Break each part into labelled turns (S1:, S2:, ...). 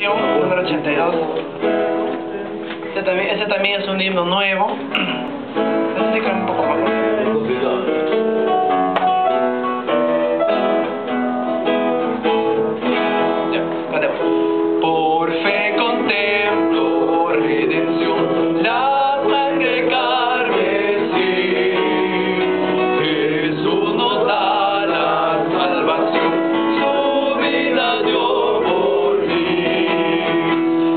S1: Número 82. Ese también es un himno nuevo. Explícame un poco mejor. Ya, cantemos. Por fe contemplo redención, la sangre carmesí. Jesús nos da la salvación, su vida dio por mí.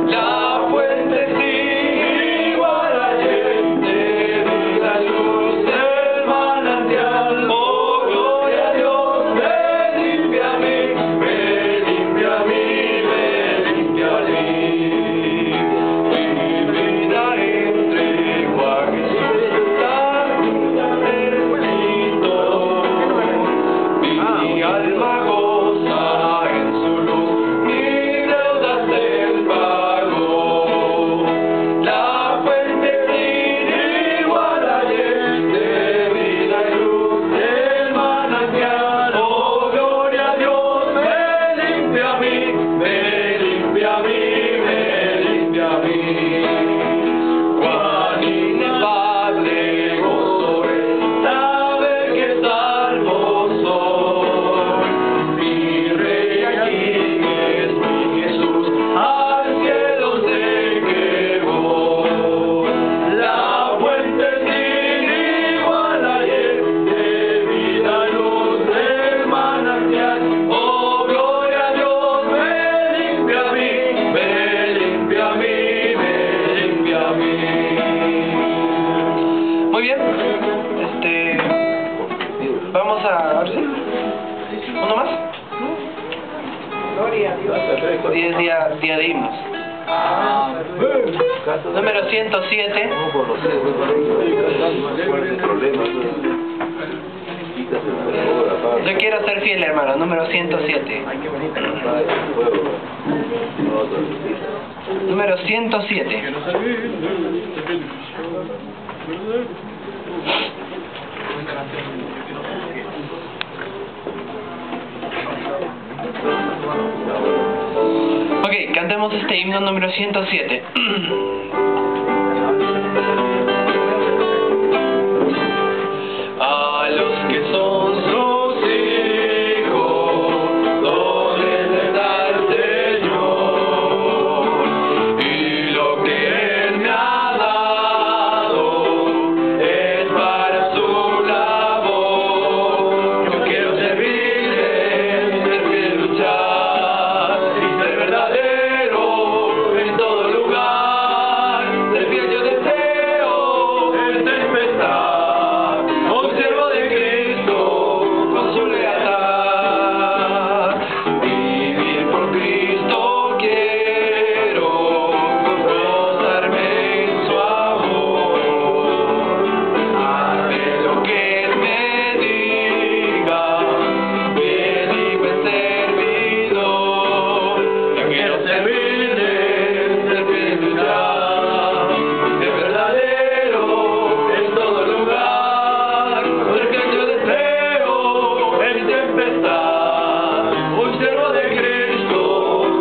S1: La fuente sin igual ayer, de vida luz del manantial. Oh, gloria a Dios, me limpia a mí, me limpia a mí, me limpia a mí. Mi vida entrego a Jesús, la vida necesito. Mi alma goza en su luz, mi deuda se pagó. La fuente sin igual ayer, de vida y luz del manantial. Oh, gloria a Dios, me limpia a mí, me limpia a mí, me limpia a mí. Cuán inefable gozo es saber que salvo soy. Mi Rey aquí es mi Jesús, al cielo sé que voy. La fuente sin igual ayer, de vida luz del manantial. Oh, gloria a Dios, me limpia a mí, me limpia a mí, me limpia a mí. Muy bien, vamos a ver si uno más.
S2: Gloria a Dios.
S1: 10 días de himnos. Número 107. Yo quiero ser fiel, hermano. Número 107. Número 107. Ok, cantemos este himno número 107. A los que son sus hijos, dones les da el Señor, y lo que Él me ha dado es para su labor. Yo quiero servirle, servir, luchar y ser verdadero en todo lugar. Ser fiel yo deseo en tempestad, un siervo de Cristo con su lealtad. Vivir por Cristo quiero, gozarme en su amor. Haré lo que Él me diga, bien y buen servidor. Yo quiero servirle, servir, luchar, ser verdadero en todo lugar. Ser fiel yo deseo en tempestad, un siervo de Cristo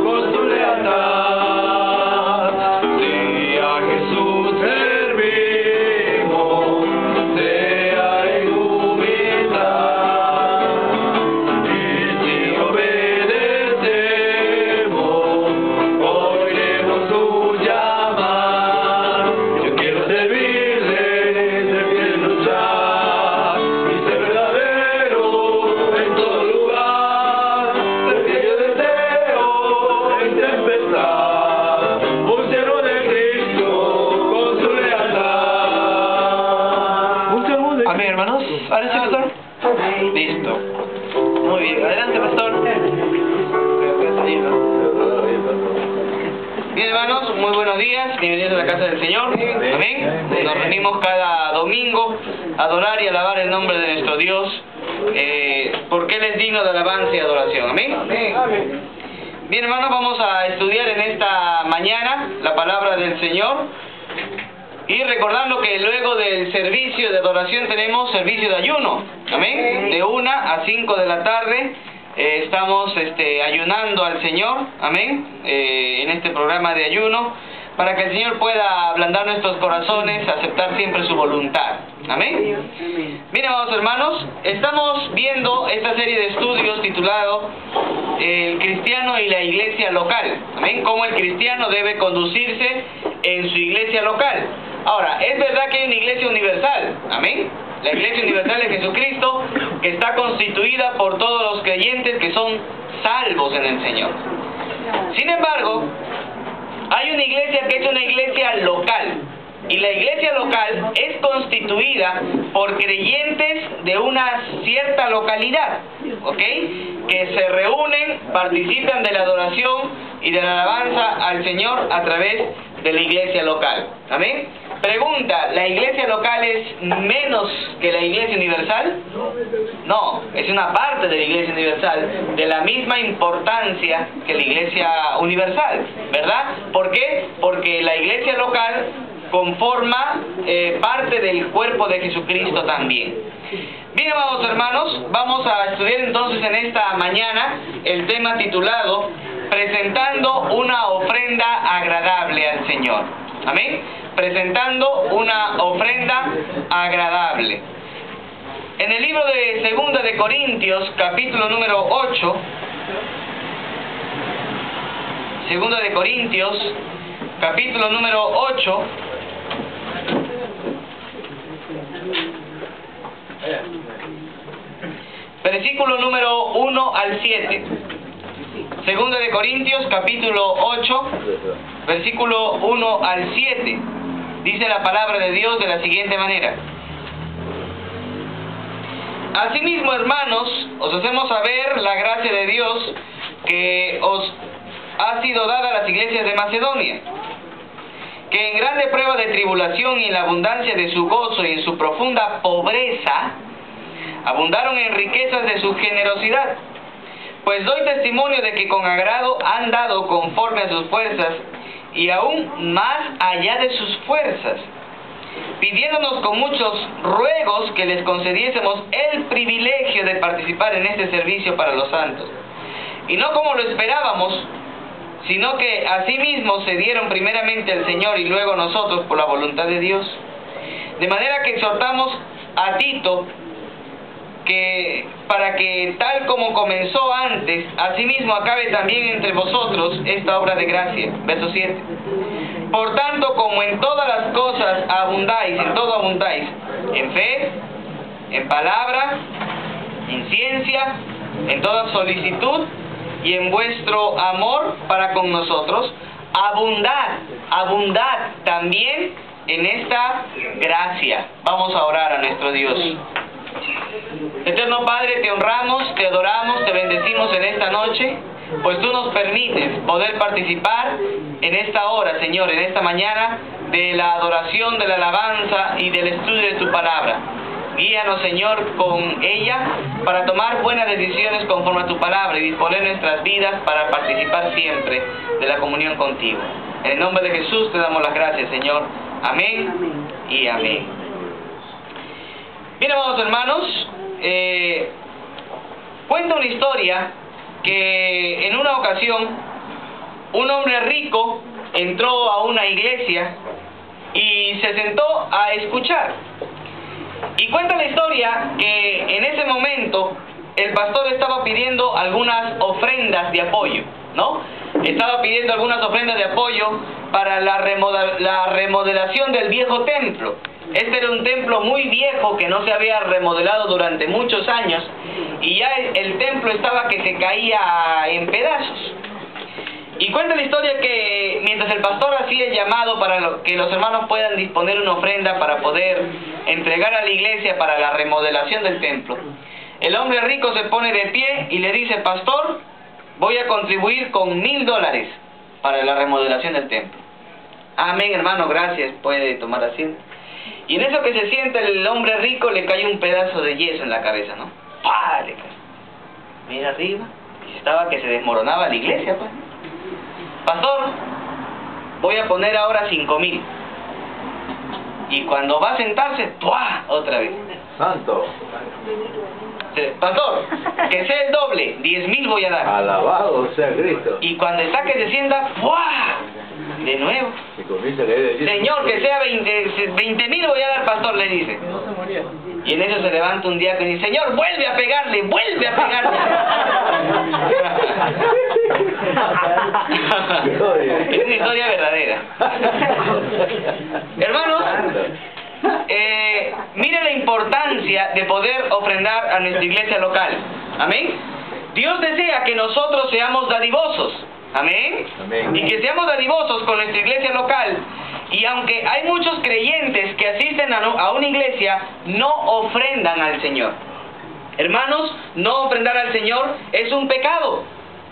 S1: con su lealtad. Si a Jesús servimos, sea en humildad, y si obedecemos, oiremos su llamar. Yo quiero servirle, ser fiel, luchar y ser verdadero en todo lugar. Ser fiel yo deseo en tempestad, un siervo de Cristo con su lealtad. Amén, hermanos. ¿Ahora sí, pastor? Listo. Muy bien. Adelante, pastor.
S3: Bien, hermanos, muy buenos días, bienvenidos a la casa del Señor. Amén. Nos reunimos cada domingo a adorar y alabar el nombre de nuestro Dios, porque Él es digno de alabanza y adoración. Amén. Bien, hermanos, vamos a estudiar en esta mañana la palabra del Señor. Y recordando que luego del servicio de adoración tenemos servicio de ayuno. Amén. De 1 a 5 de la tarde Estamos ayunando al Señor, amén, en este programa de ayuno, para que el Señor pueda ablandar nuestros corazones, aceptar siempre su voluntad, amén. Bien, amados hermanos, estamos viendo esta serie de estudios titulado El cristiano y la iglesia local, amén, cómo el cristiano debe conducirse en su iglesia local. Ahora, es verdad que hay una iglesia universal, amén, la iglesia universal de Jesucristo, que está constituida por todos los creyentes que son salvos en el Señor. Sin embargo, hay una iglesia que es una iglesia local, y la iglesia local es constituida por creyentes de una cierta localidad, ¿ok? Que se reúnen, participan de la adoración y de la alabanza al Señor a través de la iglesia local, amén. Pregunta, ¿la iglesia local es menos que la iglesia universal? No, es una parte de la iglesia universal, de la misma importancia que la iglesia universal, ¿verdad? ¿Por qué? Porque la iglesia local conforma parte del cuerpo de Jesucristo también. Bien, amados hermanos, vamos a estudiar entonces en esta mañana el tema titulado Presentando una ofrenda agradable al Señor. Amén. Presentando una ofrenda agradable. En el libro de 2 de Corintios, capítulo número 8, 2 de Corintios, capítulo número 8, versículo número 1 al 7. 2 de Corintios, capítulo 8, versículo 1 al 7. Dice la palabra de Dios de la siguiente manera: Asimismo, hermanos, os hacemos saber la gracia de Dios que os ha sido dada a las iglesias de Macedonia, que en grande prueba de tribulación y en la abundancia de su gozo y en su profunda pobreza, abundaron en riquezas de su generosidad. Pues doy testimonio de que con agrado han dado conforme a sus fuerzas, y aún más allá de sus fuerzas, pidiéndonos con muchos ruegos que les concediésemos el privilegio de participar en este servicio para los santos. Y no como lo esperábamos, sino que asimismo se dieron primeramente al Señor y luego nosotros por la voluntad de Dios. De manera que exhortamos a Tito, que para que tal como comenzó antes, asimismo acabe también entre vosotros esta obra de gracia. Verso 7. Por tanto, como en todas las cosas abundáis, en todo abundáis, en fe, en palabra, en ciencia, en toda solicitud y en vuestro amor para con nosotros, abundad también en esta gracia. Vamos a orar a nuestro Dios. Eterno Padre, te honramos, te adoramos, te bendecimos en esta noche, pues tú nos permites poder participar en esta hora, Señor, en esta mañana, de la adoración, de la alabanza y del estudio de tu palabra. Guíanos, Señor, con ella para tomar buenas decisiones conforme a tu palabra y disponer nuestras vidas para participar siempre de la comunión contigo. En el nombre de Jesús te damos las gracias, Señor. Amén y amén. Bien, amados hermanos, cuenta una historia que en una ocasión un hombre rico entró a una iglesia y se sentó a escuchar. Y cuenta la historia que en ese momento el pastor estaba pidiendo algunas ofrendas de apoyo, ¿no? Estaba pidiendo algunas ofrendas de apoyo para la remodelación del viejo templo. Este era un templo muy viejo que no se había remodelado durante muchos años y ya el templo estaba que se caía en pedazos. Y cuenta la historia que mientras el pastor hacía el llamado para que los hermanos puedan disponer una ofrenda para poder entregar a la iglesia para la remodelación del templo, el hombre rico se pone de pie y le dice: pastor, voy a contribuir con $1000 para la remodelación del templo. Amén, hermano, gracias, puede tomar asiento. Y en eso que se sienta el hombre rico le cae un pedazo de yeso en la cabeza, ¿no? ¡Pah! Le cae. Mira arriba, y estaba que se desmoronaba la iglesia, pues. Pastor, voy a poner ahora 5000. Y cuando va a sentarse, ¡tuah! Otra vez.
S2: Santo.
S3: Pastor, que sea el doble, 10,000 voy a dar.
S2: Alabado sea Cristo.
S3: Y cuando está que se sienta, ¡fuah! De nuevo.
S2: Y comienza a leer.
S3: Señor, que sea 20,000 voy a dar, pastor, le dice. Y en eso se levanta un diácono y dice, Señor, vuelve a pegarle, vuelve a pegarle. Es una historia verdadera. Hermanos, mire la importancia de poder ofrendar a nuestra iglesia local. Amén. Dios desea que nosotros seamos dadivosos. Amén.
S2: Amén.
S3: Y que seamos dadivosos con nuestra iglesia local. Y aunque hay muchos creyentes que asisten a una iglesia, no ofrendan al Señor. Hermanos, no ofrendar al Señor es un pecado,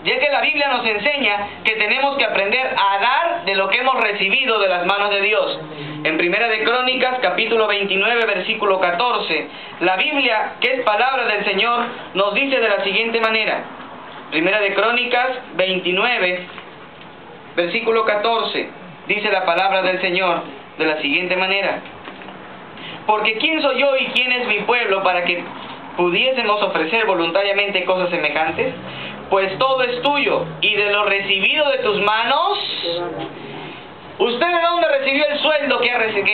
S3: ya que la Biblia nos enseña que tenemos que aprender a dar de lo que hemos recibido de las manos de Dios. En Primera de Crónicas, capítulo 29, versículo 14, la Biblia, que es palabra del Señor, nos dice de la siguiente manera. Primera de Crónicas 29, versículo 14, dice la palabra del Señor de la siguiente manera. Porque ¿quién soy yo y quién es mi pueblo para que pudiésemos ofrecer voluntariamente cosas semejantes? Pues todo es tuyo, y de lo recibido de tus manos. ¿Usted de dónde recibió el sueldo que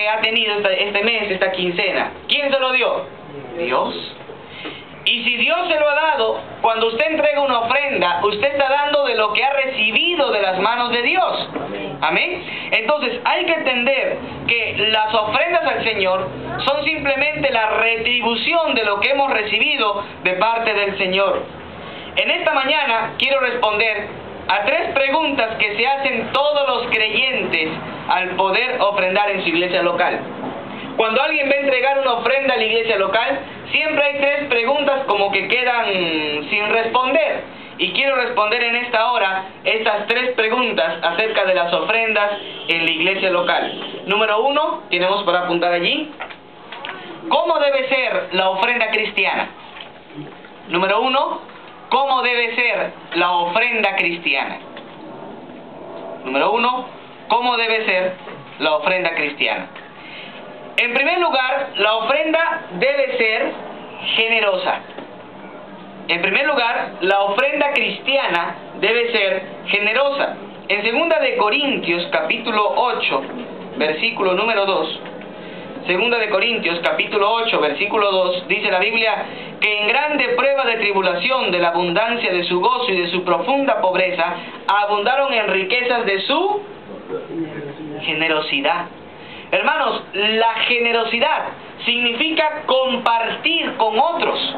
S3: ha tenido este mes, esta quincena? ¿Quién se lo dio? Dios. Y si Dios se lo ha dado, cuando usted entrega una ofrenda, usted está dando de lo que ha recibido de las manos de Dios. Amén. Entonces hay que entender que las ofrendas al Señor son simplemente la retribución de lo que hemos recibido de parte del Señor. En esta mañana quiero responder a 3 preguntas que se hacen todos los creyentes al poder ofrendar en su iglesia local. Cuando alguien va a entregar una ofrenda a la iglesia local, siempre hay 3 preguntas como que quedan sin responder. Y quiero responder en esta hora estas 3 preguntas acerca de las ofrendas en la iglesia local. Número 1, tenemos para apuntar allí. ¿Cómo debe ser la ofrenda cristiana? Número 1, ¿cómo debe ser la ofrenda cristiana? Número 1, ¿cómo debe ser la ofrenda cristiana? En primer lugar, la ofrenda debe ser generosa. En primer lugar, la ofrenda cristiana debe ser generosa. En 2 de Corintios, capítulo 8, versículo número 2. 2 de Corintios, capítulo 8, versículo 2, dice la Biblia que en grande prueba de tribulación de la abundancia de su gozo y de su profunda pobreza, abundaron en riquezas de su generosidad. Hermanos, la generosidad significa compartir con otros.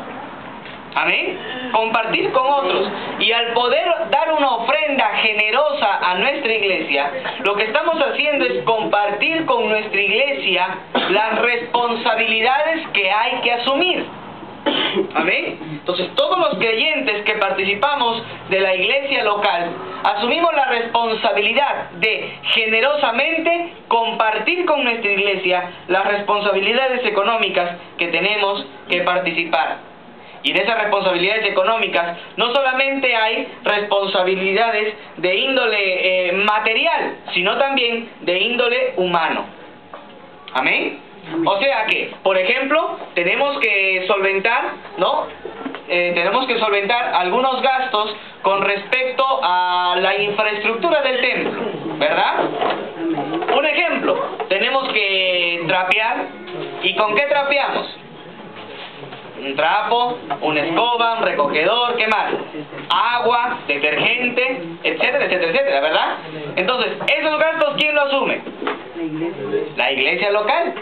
S3: Amén. Compartir con otros. Y al poder dar una ofrenda generosa a nuestra iglesia, lo que estamos haciendo es compartir con nuestra iglesia las responsabilidades que hay que asumir. Amén. Entonces todos los creyentes que participamos de la iglesia local asumimos la responsabilidad de generosamente compartir con nuestra iglesia las responsabilidades económicas que tenemos que participar. Y de esas responsabilidades económicas no solamente hay responsabilidades de índole material, sino también de índole humano. Amén. O sea que, por ejemplo, tenemos que solventar, ¿no? Tenemos que solventar algunos gastos con respecto a la infraestructura del templo, ¿verdad? Un ejemplo, tenemos que trapear. ¿Y con qué trapeamos? Un trapo, una escoba, un recogedor, ¿qué más? Agua, detergente, etcétera, etcétera, etcétera, ¿verdad? Entonces, esos gastos, ¿quién lo asume? La iglesia local,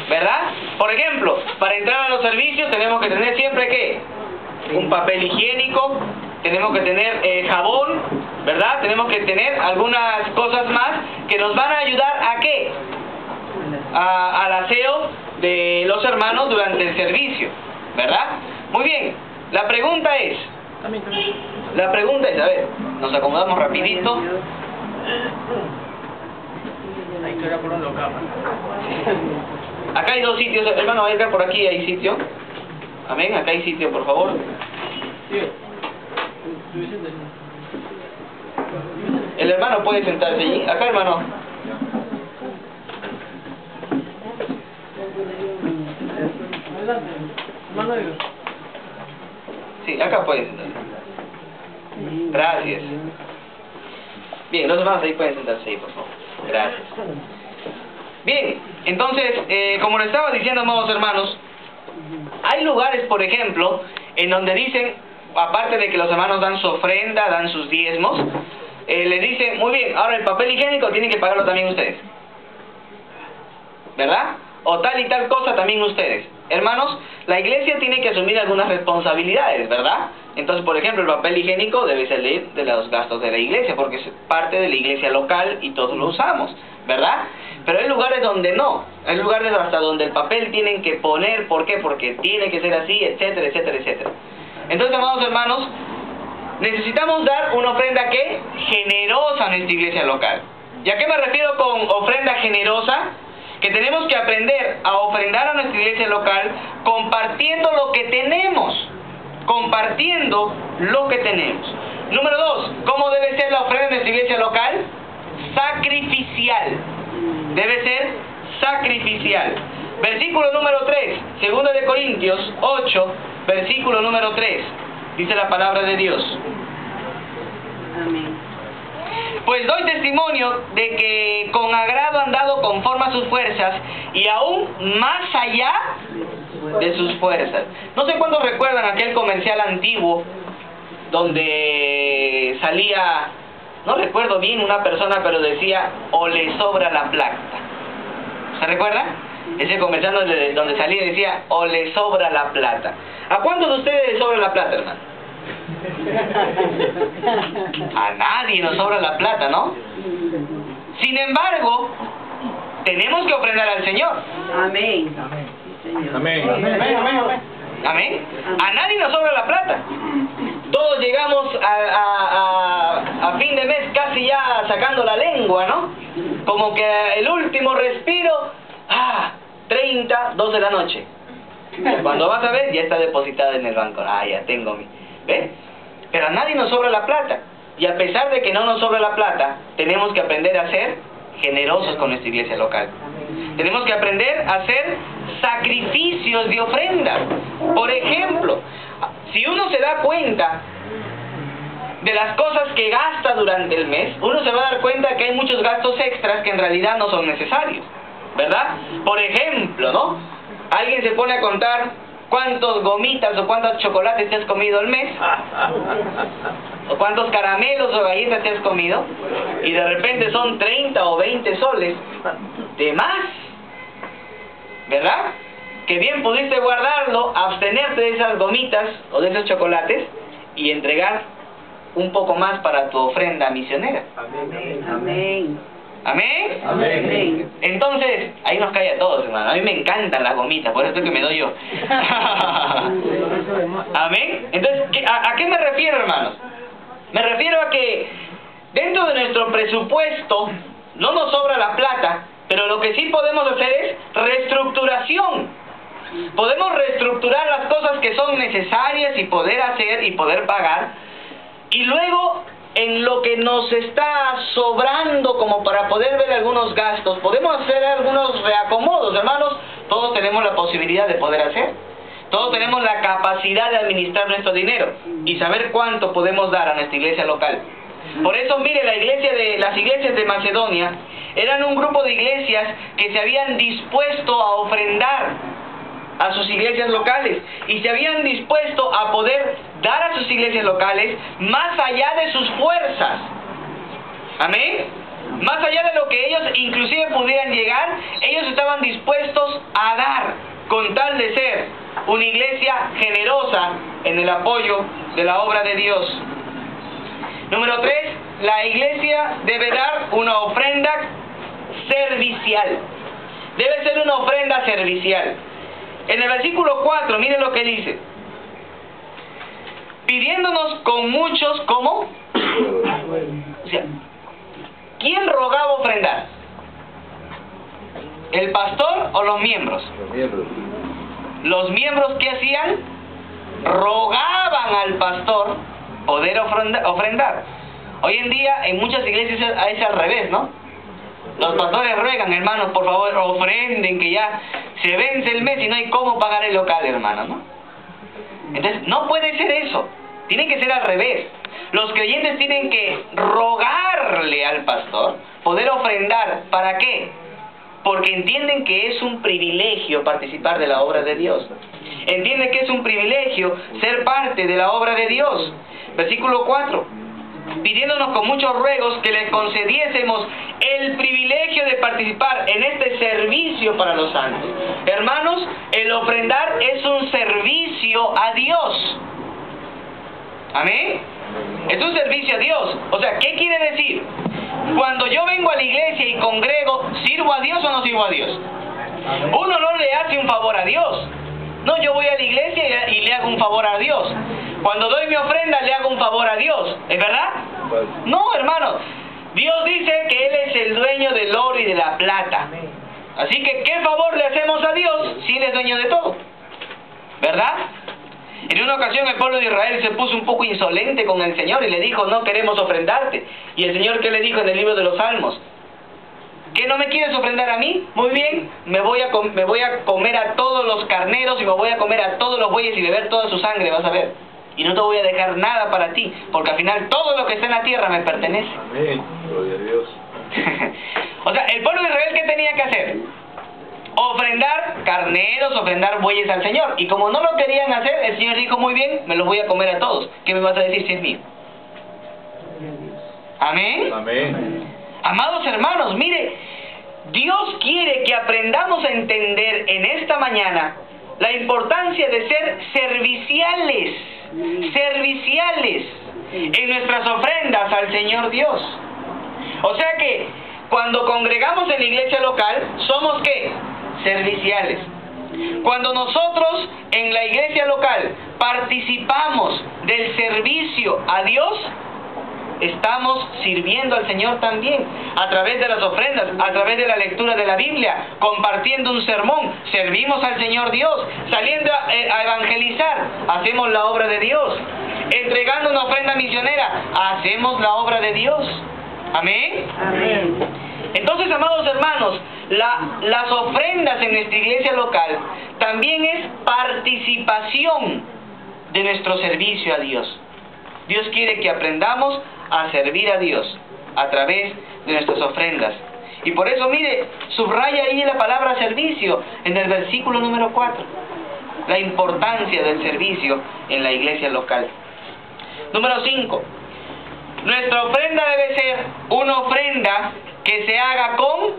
S3: ¿verdad? Por ejemplo, para entrar a los servicios tenemos que tener siempre, ¿qué? Un papel higiénico, tenemos que tener jabón, ¿verdad? Tenemos que tener algunas cosas más que nos van a ayudar ¿a qué? Al aseo de los hermanos durante el servicio, ¿verdad? Muy bien, la pregunta es, a ver, nos acomodamos rapidito. Acá hay 2 sitios, hermano, acá por aquí hay sitio. Amén, acá hay sitio, por favor. El hermano puede sentarse allí. Acá, hermano. Sí, acá pueden sentarse. Gracias. Bien, los hermanos ahí pueden sentarse ahí, por favor. Gracias. Bien, entonces, como les estaba diciendo, amados hermanos, hay lugares, por ejemplo, en donde dicen, aparte de que los hermanos dan su ofrenda, dan sus diezmos, les dicen, muy bien, ahora el papel higiénico tienen que pagarlo también ustedes, ¿verdad? O tal y tal cosa también ustedes. Hermanos, la iglesia tiene que asumir algunas responsabilidades, ¿verdad? Entonces, por ejemplo, el papel higiénico debe salir de los gastos de la iglesia, porque es parte de la iglesia local y todos lo usamos, ¿verdad? Pero hay lugares donde no, hay lugares hasta donde el papel tienen que poner, ¿por qué? Porque tiene que ser así, etcétera, etcétera, etcétera. Entonces, amados hermanos, necesitamos dar una ofrenda, ¿qué? Generosa a nuestra iglesia local. ¿Y a qué me refiero con ofrenda generosa? Que tenemos que aprender a ofrendar a nuestra iglesia local compartiendo lo que tenemos. Compartiendo lo que tenemos. Número 2, ¿cómo debe ser la ofrenda de nuestra iglesia local? Sacrificial. Debe ser sacrificial. Versículo número 3, 2 de Corintios 8, versículo número 3. Dice la palabra de Dios.
S4: Amén.
S3: Pues doy testimonio de que con agrado han dado conforme a sus fuerzas y aún más allá de sus fuerzas. No sé cuántos recuerdan aquel comercial antiguo donde salía, no recuerdo bien una persona, pero decía, o le sobra la plata. ¿Se recuerda? Ese comercial donde salía y decía, o le sobra la plata. ¿A cuántos de ustedes les sobra la plata, hermano? A nadie nos sobra la plata, ¿no? Sin embargo, tenemos que ofrendar al Señor.
S4: Amén.
S2: Amén.
S3: Amén. A nadie nos sobra la plata. Todos llegamos a fin de mes casi ya sacando la lengua, ¿no? Como que el último respiro, 30, 2 de la noche. Cuando vas a ver, ya está depositada en el banco. Ya tengo mi... ¿Ves? Pero a nadie nos sobra la plata. Y a pesar de que no nos sobra la plata, tenemos que aprender a ser generosos con nuestra iglesia local. Tenemos que aprender a hacer sacrificios de ofrenda. Por ejemplo, si uno se da cuenta de las cosas que gasta durante el mes, uno se va a dar cuenta que hay muchos gastos extras que en realidad no son necesarios, ¿verdad? Por ejemplo, ¿no? Alguien se pone a contar cuántos gomitas o cuántos chocolates te has comido al mes, o cuántos caramelos o galletas te has comido, y de repente son 30 o 20 soles de más, ¿verdad? Que bien pudiste guardarlo, abstenerte de esas gomitas o de esos chocolates y entregar un poco más para tu ofrenda misionera.
S4: Amén. Amén.
S3: ¿Amén?
S4: Amén.
S3: Entonces, ahí nos cae a todos, hermano. A mí me encantan las gomitas, por eso es que me doy yo. ¿Amén? Entonces, ¿a qué me refiero, hermanos? Me refiero a que dentro de nuestro presupuesto no nos sobra la plata, pero lo que sí podemos hacer es reestructuración. Podemos reestructurar las cosas que son necesarias y poder hacer y poder pagar, y luego en lo que nos está sobrando como para poder ver algunos gastos, podemos hacer algunos reacomodos, hermanos. Todos tenemos la posibilidad de poder hacer. Todos tenemos la capacidad de administrar nuestro dinero y saber cuánto podemos dar a nuestra iglesia local. Por eso, mire, las iglesias de Macedonia eran un grupo de iglesias que se habían dispuesto a ofrendar a sus iglesias locales y se habían dispuesto a poder dar a sus iglesias locales más allá de sus fuerzas. Amén. Más allá de lo que ellos inclusive pudieran llegar, ellos estaban dispuestos a dar con tal de ser una iglesia generosa en el apoyo de la obra de Dios. Número 3, la iglesia debe dar una ofrenda servicial. Debe ser una ofrenda servicial. En el versículo 4, miren lo que dice. Pidiéndonos con muchos, ¿cómo? O sea, ¿quién rogaba ofrendar? ¿El pastor o los miembros?
S2: Los miembros.
S3: Los miembros, ¿qué hacían? Rogaban al pastor poder ofrendar. Hoy en día en muchas iglesias es al revés, ¿no? Los pastores ruegan, hermanos, por favor, ofrenden, que ya se vence el mes y no hay cómo pagar el local, hermanos, ¿no? Entonces, no puede ser eso. Tiene que ser al revés. Los creyentes tienen que rogarle al pastor poder ofrendar. ¿Para qué? Porque entienden que es un privilegio participar de la obra de Dios. Entienden que es un privilegio ser parte de la obra de Dios. Versículo 4. Pidiéndonos con muchos ruegos que le concediésemos el privilegio de participar en este servicio para los santos. Hermanos, el ofrendar es un servicio a Dios. Amén. Es un servicio a Dios. O sea, ¿qué quiere decir? Cuando yo vengo a la iglesia y congrego, ¿sirvo a Dios o no sirvo a Dios? Uno no le hace un favor a Dios. No, yo voy a la iglesia y le hago un favor a Dios. Cuando doy mi ofrenda, le hago un favor a Dios. ¿Es verdad? No, hermano. Dios dice que Él es el dueño del oro y de la plata. Así que, ¿qué favor le hacemos a Dios si Él es dueño de todo? ¿Verdad? En una ocasión el pueblo de Israel se puso un poco insolente con el Señor y le dijo, no queremos ofrendarte. Y el Señor, ¿qué le dijo en el libro de los Salmos? ¿Que no me quieres ofrendar a mí? Muy bien, me voy a comer a todos los carneros y me voy a comer a todos los bueyes y beber toda su sangre, vas a ver. Y no te voy a dejar nada para ti, porque al final todo lo que está en la tierra me pertenece.
S2: Amén, gloria a Dios.
S3: O sea, el pueblo de Israel, ¿qué tenía que hacer? Ofrendar carneros, ofrendar bueyes al Señor. Y como no lo querían hacer, el Señor dijo, muy bien, me los voy a comer a todos. ¿Qué me vas a decir si es mío? Amén.
S2: Amén.
S3: Amados hermanos, mire, Dios quiere que aprendamos a entender en esta mañana la importancia de ser serviciales en nuestras ofrendas al Señor Dios. O sea que cuando congregamos en la iglesia local, ¿somos qué? Serviciales. Cuando nosotros en la iglesia local participamos del servicio a Dios, estamos sirviendo al Señor también, a través de las ofrendas, a través de la lectura de la Biblia, compartiendo un sermón, servimos al Señor Dios, saliendo a evangelizar, hacemos la obra de Dios, entregando una ofrenda misionera, hacemos la obra de Dios. Amén.
S4: Amén.
S3: Entonces, amados hermanos, las ofrendas en nuestra iglesia local también es participación de nuestro servicio a Dios. Dios quiere que aprendamos a servir a Dios a través de nuestras ofrendas. Y por eso, mire, subraya ahí la palabra servicio en el versículo número 4. La importancia del servicio en la iglesia local. Número 5. Nuestra ofrenda debe ser una ofrenda que se haga con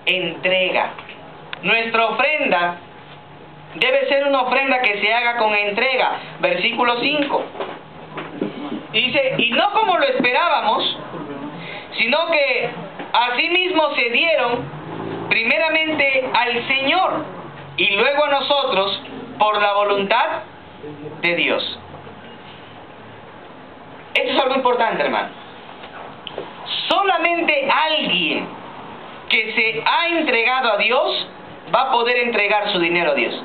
S3: entrega. Nuestra ofrenda debe ser una ofrenda que se haga con entrega. Versículo 5. Dice, y no como lo esperábamos, sino que asimismo se dieron primeramente al Señor y luego a nosotros por la voluntad de Dios. Esto es algo importante, hermano. Solamente alguien que se ha entregado a Dios va a poder entregar su dinero a Dios.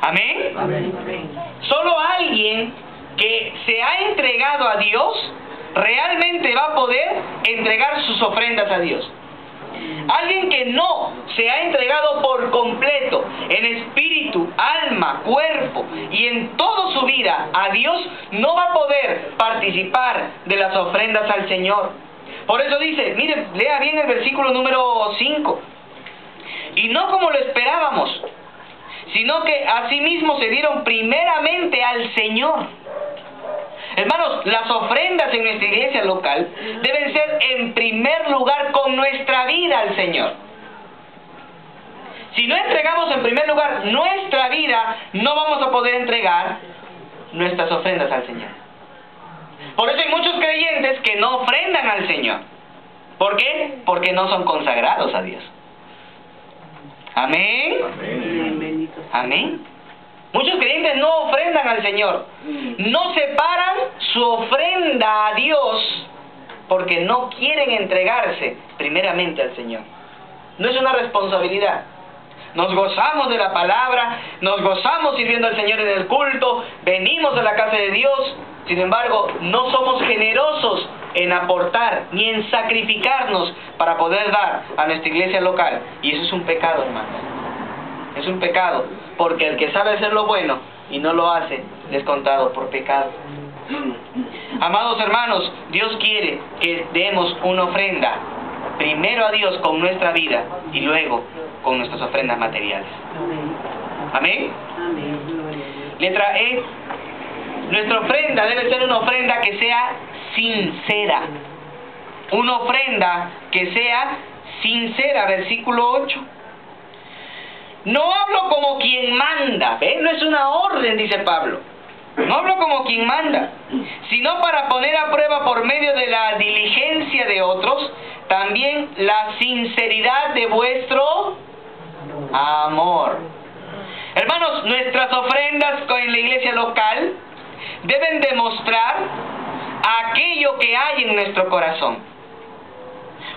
S3: ¿Amén?
S4: Amén.
S3: Solo alguien que se ha entregado a Dios realmente va a poder entregar sus ofrendas a Dios. Alguien que no se ha entregado por completo en espíritu, alma, cuerpo y en toda su vida a Dios no va a poder participar de las ofrendas al Señor. Por eso dice, mire, lea bien el versículo número 5. Y no como lo esperábamos, sino que asimismo se dieron primeramente al Señor. Hermanos, las ofrendas en nuestra iglesia local deben ser en primer lugar con nuestra vida al Señor. Si no entregamos en primer lugar nuestra vida, no vamos a poder entregar nuestras ofrendas al Señor. Por eso hay muchos creyentes que no ofrendan al Señor. ¿Por qué? Porque no son consagrados a Dios. Amén.
S4: Amén. Bendito sea.
S3: Amén. Muchos creyentes no ofrendan al Señor. No separan su ofrenda a Dios porque no quieren entregarse primeramente al Señor. No es una responsabilidad. Nos gozamos de la palabra, nos gozamos sirviendo al Señor en el culto, venimos a la casa de Dios. Sin embargo, no somos generosos en aportar ni en sacrificarnos para poder dar a nuestra iglesia local. Y eso es un pecado, hermanos. Es un pecado, porque el que sabe hacer lo bueno y no lo hace, es contado por pecado. Amados hermanos, Dios quiere que demos una ofrenda, primero a Dios con nuestra vida y luego con nuestras ofrendas materiales.
S4: Amén.
S3: Amén.
S4: Amén. Gloria a Dios.
S3: Letra E. Nuestra ofrenda debe ser una ofrenda que sea sincera. Una ofrenda que sea sincera. Versículo 8. No hablo como quien manda. ¿Ve? No es una orden, dice Pablo. No hablo como quien manda, sino para poner a prueba por medio de la diligencia de otros, también la sinceridad de vuestro amor. Hermanos, nuestras ofrendas en la iglesia local deben demostrar aquello que hay en nuestro corazón.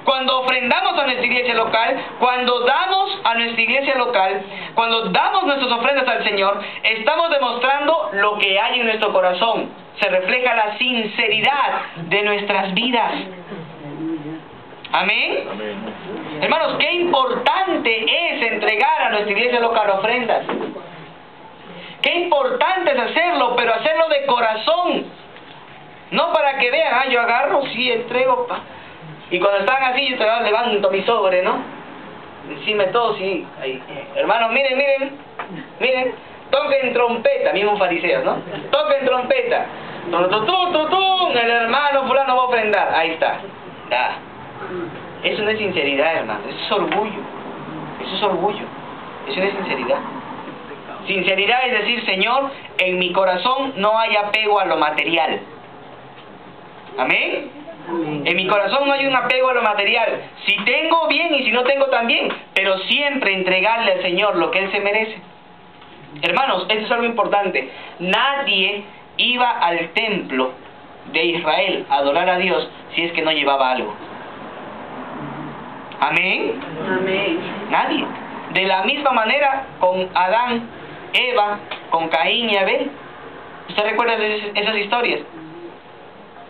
S3: Cuando ofrendamos a nuestra iglesia local, cuando damos a nuestra iglesia local, cuando damos nuestras ofrendas al Señor, estamos demostrando lo que hay en nuestro corazón. Se refleja la sinceridad de nuestras vidas. Amén.
S2: Amén.
S3: Hermanos, qué importante es entregar a nuestra iglesia local ofrendas. Qué importante es hacerlo, pero hacerlo de corazón. No para que vean, yo agarro, sí, entrego, y cuando están así, yo te levanto mi sobre, ¿no? Encima de todo, sí. Ahí. Hermanos, miren, toquen trompeta, mismos fariseos, ¿no? Toquen trompeta. El hermano fulano va a ofrendar. Ahí está. Da. Eso no es sinceridad, hermano. Eso es orgullo. Eso es orgullo. Eso no es sinceridad. Sinceridad es decir, Señor, en mi corazón no hay apego a lo material. Amén. En mi corazón no hay un apego a lo material. Si tengo, bien, y si no tengo, también. Pero siempre entregarle al Señor lo que Él se merece. Hermanos, esto es algo importante. Nadie iba al templo de Israel a adorar a Dios si es que no llevaba algo. Amén.
S4: Amén.
S3: Nadie. De la misma manera con Adán, Eva, con Caín y Abel. ¿Usted recuerda esas historias?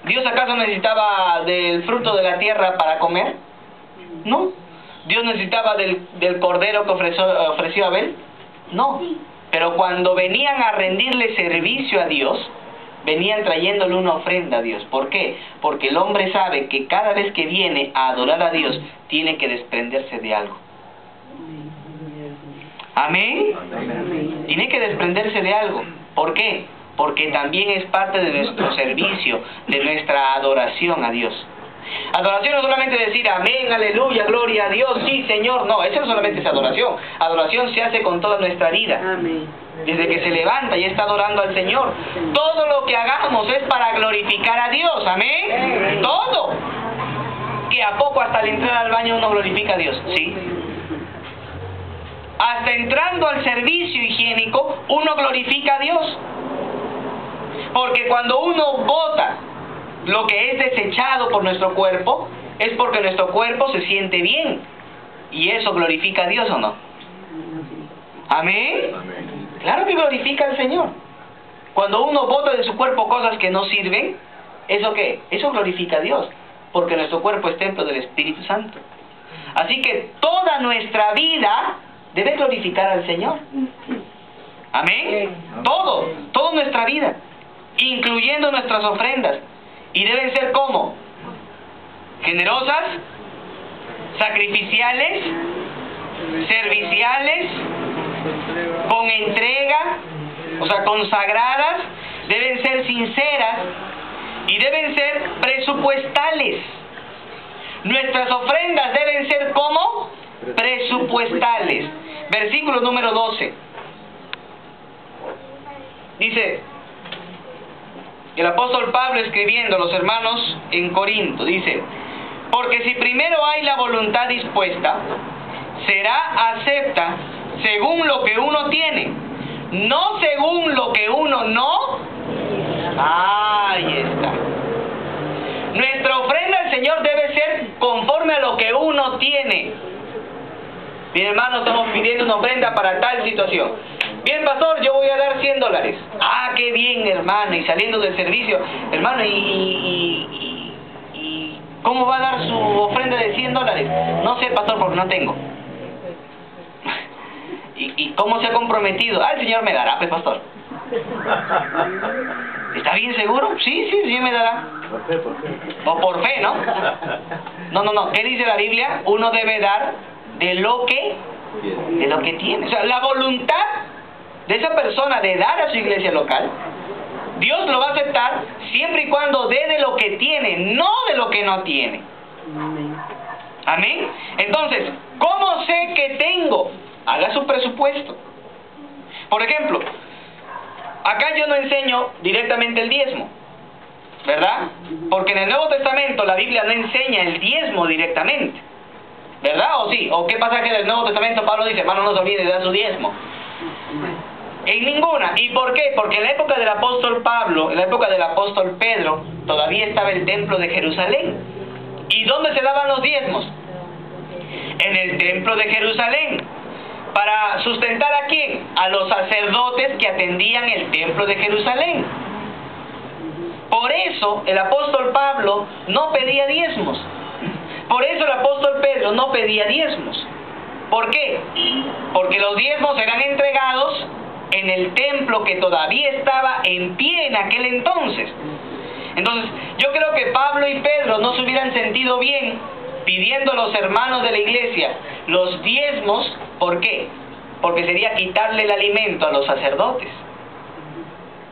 S3: ¿Dios acaso necesitaba del fruto de la tierra para comer? No. ¿Dios necesitaba del cordero que ofreció Abel? No. Pero cuando venían a rendirle servicio a Dios, venían trayéndole una ofrenda a Dios. ¿Por qué? Porque el hombre sabe que cada vez que viene a adorar a Dios, tiene que desprenderse de algo. ¿Amén?
S4: Amén.
S3: Tiene que desprenderse de algo. ¿Por qué? Porque también es parte de nuestro servicio, de nuestra adoración a Dios. Adoración no es solamente decir amén, aleluya, gloria a Dios, sí Señor. No, eso no solamente es adoración. Adoración se hace con toda nuestra vida.
S4: Amén.
S3: Desde que se levanta y está adorando al Señor. Todo lo que hagamos es para glorificar a Dios. Amén. Todo. Que a poco hasta al entrar al baño uno glorifica a Dios. Sí. Hasta entrando al servicio higiénico uno glorifica a Dios. Porque cuando uno bota lo que es desechado por nuestro cuerpo, es porque nuestro cuerpo se siente bien. Y eso glorifica a Dios, ¿o no? Amén.
S2: Amén.
S3: Claro que glorifica al Señor. Cuando uno bota de su cuerpo cosas que no sirven, ¿eso qué? Eso glorifica a Dios. Porque nuestro cuerpo es templo del Espíritu Santo. Así que toda nuestra vida debe glorificar al Señor. Amén. Toda nuestra vida, incluyendo nuestras ofrendas. Y deben ser ¿cómo? Generosas, sacrificiales, serviciales, con entrega, o sea, consagradas, deben ser sinceras y deben ser presupuestales. Nuestras ofrendas deben ser ¿cómo? Presupuestales. Versículo número 12. Dice el apóstol Pablo escribiendo a los hermanos en Corinto, dice: porque si primero hay la voluntad dispuesta, será acepta según lo que uno tiene, no según lo que uno no. Ahí está. Nuestra ofrenda al Señor debe ser conforme a lo que uno tiene. Mi hermano, estamos pidiendo una ofrenda para tal situación. Bien, pastor, yo voy a dar $100. Ah, qué bien, hermano. Y saliendo del servicio, hermano, ¿y cómo va a dar su ofrenda de $100? No sé, pastor, porque no tengo. ¿Y ¿Y cómo se ha comprometido? Ah, el Señor me dará, pues, pastor. ¿Está bien seguro? Sí, el Señor me dará.
S2: ¿Por qué? ¿Por qué?
S3: O por fe, ¿no? No. ¿Qué dice la Biblia? Uno debe dar de lo que tiene. O sea, la voluntad de esa persona de dar a su iglesia local, Dios lo va a aceptar siempre y cuando dé de lo que tiene, no de lo que no tiene. Amén. Entonces, ¿cómo sé que tengo? Haga su presupuesto. Por ejemplo, acá yo no enseño directamente el diezmo, ¿verdad? Porque en el Nuevo Testamento la Biblia no enseña el diezmo directamente, ¿verdad? ¿O sí? ¿O qué pasaje del Nuevo Testamento Pablo dice, hermano, no se olvide de dar su diezmo? En ninguna. ¿Y por qué? Porque en la época del apóstol Pablo, en la época del apóstol Pedro, todavía estaba el templo de Jerusalén. ¿Y dónde se daban los diezmos? En el templo de Jerusalén. ¿Para sustentar a quién? A los sacerdotes que atendían el templo de Jerusalén. Por eso el apóstol Pablo no pedía diezmos. Por eso el apóstol Pedro no pedía diezmos. ¿Por qué? Porque los diezmos eran entregados en el templo que todavía estaba en pie en aquel entonces. Entonces, yo creo que Pablo y Pedro no se hubieran sentido bien pidiendo a los hermanos de la iglesia los diezmos. ¿Por qué? Porque sería quitarle el alimento a los sacerdotes.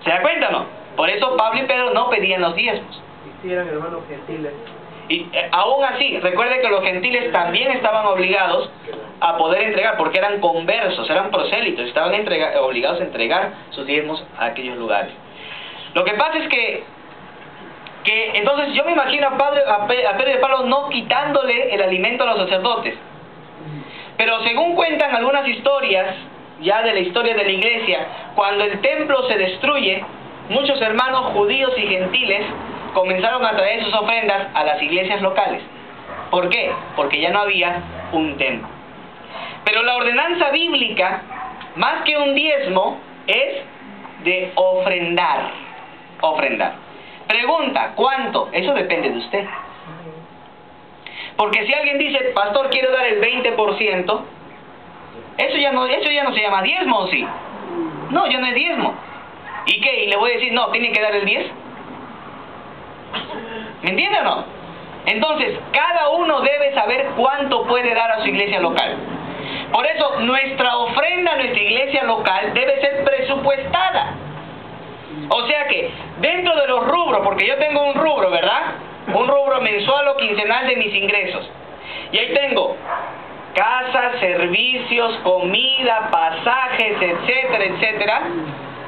S3: ¿Se da cuenta o no? Por eso Pablo y Pedro no pedían los diezmos.
S5: Y eran hermanos gentiles.
S3: Y aún así, recuerde que los gentiles también estaban obligados a poder entregar, porque eran conversos, eran prosélitos, estaban obligados a entregar sus diezmos a aquellos lugares. Lo que pasa es que entonces yo me imagino a Pedro y Pablo no quitándole el alimento a los sacerdotes. Pero según cuentan algunas historias, ya de la historia de la iglesia, cuando el templo se destruye, muchos hermanos judíos y gentiles comenzaron a traer sus ofrendas a las iglesias locales. ¿Por qué? Porque ya no había un templo. Pero la ordenanza bíblica, más que un diezmo, es de ofrendar. Ofrendar. Pregunta, ¿cuánto? Eso depende de usted. Porque si alguien dice, pastor, quiero dar el 20%, eso ya no se llama diezmo, ¿o sí? No, ya no es diezmo. ¿Y qué? ¿Y le voy a decir, no, tiene que dar el 10%? ¿Me entiende o no? Entonces, cada uno debe saber cuánto puede dar a su iglesia local. Por eso, nuestra ofrenda a nuestra iglesia local debe ser presupuestada. O sea que, dentro de los rubros, porque yo tengo un rubro, ¿verdad? Un rubro mensual o quincenal de mis ingresos. Y ahí tengo casa, servicios, comida, pasajes, etcétera, etcétera.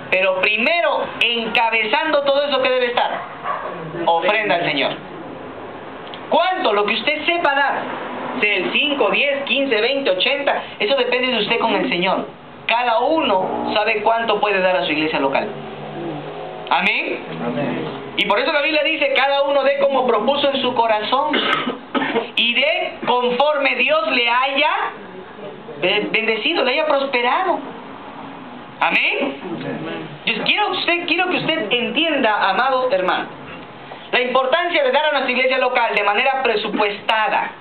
S3: Pero primero, encabezando todo eso, ¿qué debe estar? Ofrenda al Señor. ¿Cuánto? Lo que usted sepa dar. Sea el 5, 10, 15, 20, 80. Eso depende de usted con el Señor. Cada uno sabe cuánto puede dar a su iglesia local. ¿Amén?
S2: Amén.
S3: Y por eso la Biblia dice, cada uno dé como propuso en su corazón. Y dé conforme Dios le haya bendecido, le haya prosperado. ¿Amén? Yo quiero que usted entienda, amado hermano, la importancia de dar a nuestra iglesia local de manera presupuestada.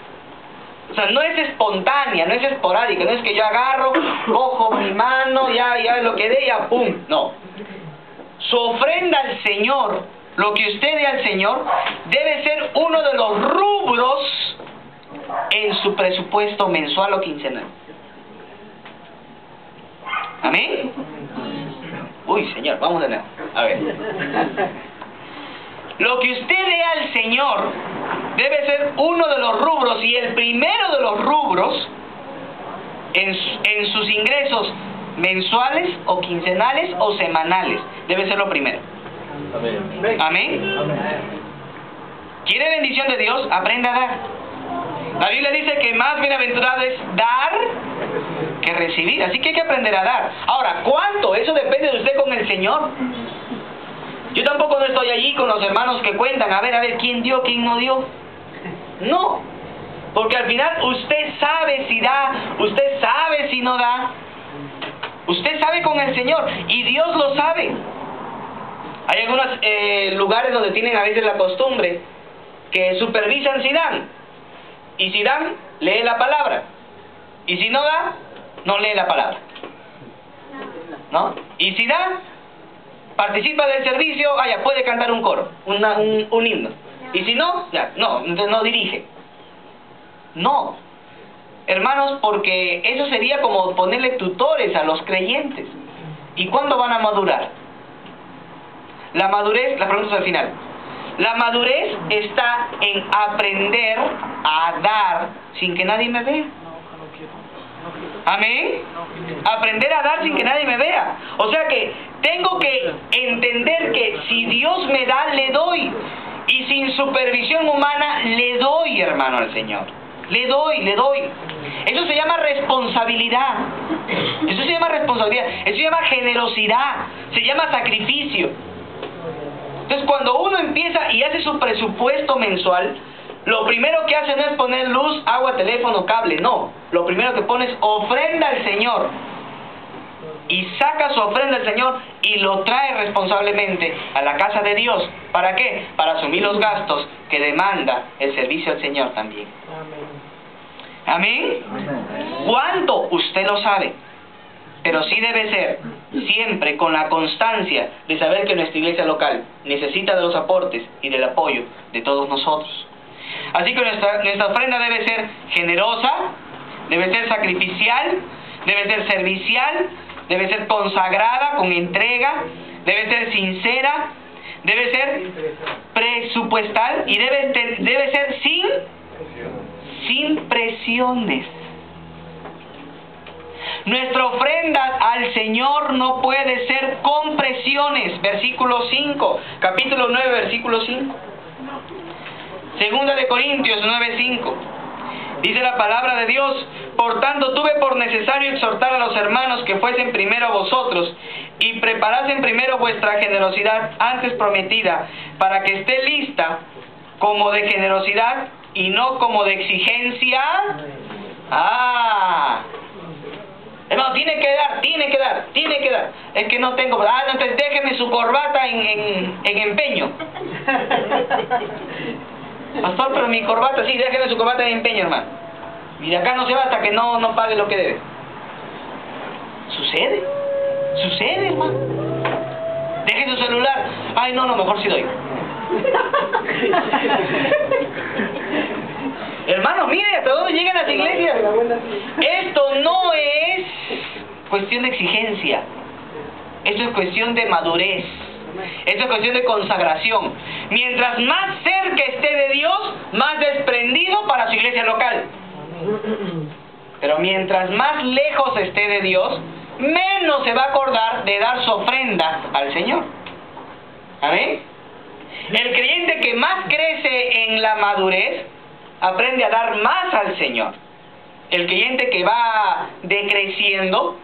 S3: O sea, no es espontánea, no es esporádica, no es que yo agarro, cojo mi mano, ya lo que dé, ya pum. No. Su ofrenda al Señor, lo que usted dé al Señor, debe ser uno de los rubros en su presupuesto mensual o quincenal. ¿Amén? Uy, Señor, vamos de nuevo. A ver. Lo que usted dé al Señor debe ser uno de los rubros, y el primero de los rubros en sus ingresos mensuales o quincenales o semanales. Debe ser lo primero.
S2: Amén.
S3: ¿Amén?
S2: Amén.
S3: ¿Quiere bendición de Dios? Aprenda a dar. La Biblia dice que más bienaventurado es dar que recibir. Así que hay que aprender a dar. Ahora, ¿cuánto? Eso depende de usted con el Señor. Yo tampoco no estoy allí con los hermanos que cuentan, a ver, quién dio, quién no dio. No. Porque al final usted sabe si da, usted sabe si no da. Usted sabe con el Señor y Dios lo sabe. Hay algunos lugares donde tienen a veces la costumbre que supervisan si dan. Y si dan, lee la palabra. Y si no da, no lee la palabra. ¿no? Y si da, participa del servicio, ya puede cantar un coro, un himno. Y si no, ya, no, entonces no dirige. No, hermanos, porque eso sería como ponerle tutores a los creyentes. ¿Y cuándo van a madurar? La madurez, la pregunta es al final. La madurez está en aprender a dar sin que nadie me vea. Amén. Aprender a dar sin que nadie me vea. O sea que tengo que entender que si Dios me da, le doy. Y sin supervisión humana, le doy, hermano, al Señor. Le doy. Eso se llama responsabilidad. Eso se llama responsabilidad. Eso se llama generosidad. Se llama sacrificio. Entonces, cuando uno empieza y hace su presupuesto mensual, lo primero que hace no es poner luz, agua, teléfono, cable, no. Lo primero que pone es ofrenda al Señor. Y saca su ofrenda al Señor y lo trae responsablemente a la casa de Dios. ¿Para qué? Para asumir los gastos que demanda el servicio al Señor también. ¿Amén? ¿Cuánto? Usted lo sabe. Pero sí debe ser siempre con la constancia de saber que nuestra iglesia local necesita de los aportes y del apoyo de todos nosotros. Así que nuestra ofrenda debe ser generosa, debe ser sacrificial, debe ser servicial, debe ser consagrada con entrega, debe ser sincera, debe ser presupuestal y debe ser sin presiones. Nuestra ofrenda al Señor no puede ser con presiones. Versículo 5, capítulo 9, versículo 5. Segunda de Corintios 9:5. Dice la palabra de Dios: por tanto tuve por necesario exhortar a los hermanos que fuesen primero a vosotros y preparasen primero vuestra generosidad antes prometida, para que esté lista como de generosidad y no como de exigencia. Hermano, tiene que dar. Es que no tengo. No, entonces déjeme su corbata en empeño. Pastor, pero mi corbata, sí, déjeme su corbata en empeño, hermano. Y de acá no se va hasta que no pague lo que debe. Sucede, hermano. Deje su celular. Ay, no, mejor sí doy. Hermanos, mire hasta dónde llegan las iglesias. Esto no es cuestión de exigencia. Esto es cuestión de madurez. Esto es cuestión de consagración. Mientras más cerca esté de Dios, más desprendido para su iglesia local. Pero mientras más lejos esté de Dios, menos se va a acordar de dar su ofrenda al Señor. ¿Amén? El creyente que más crece en la madurez aprende a dar más al Señor. El creyente que va decreciendo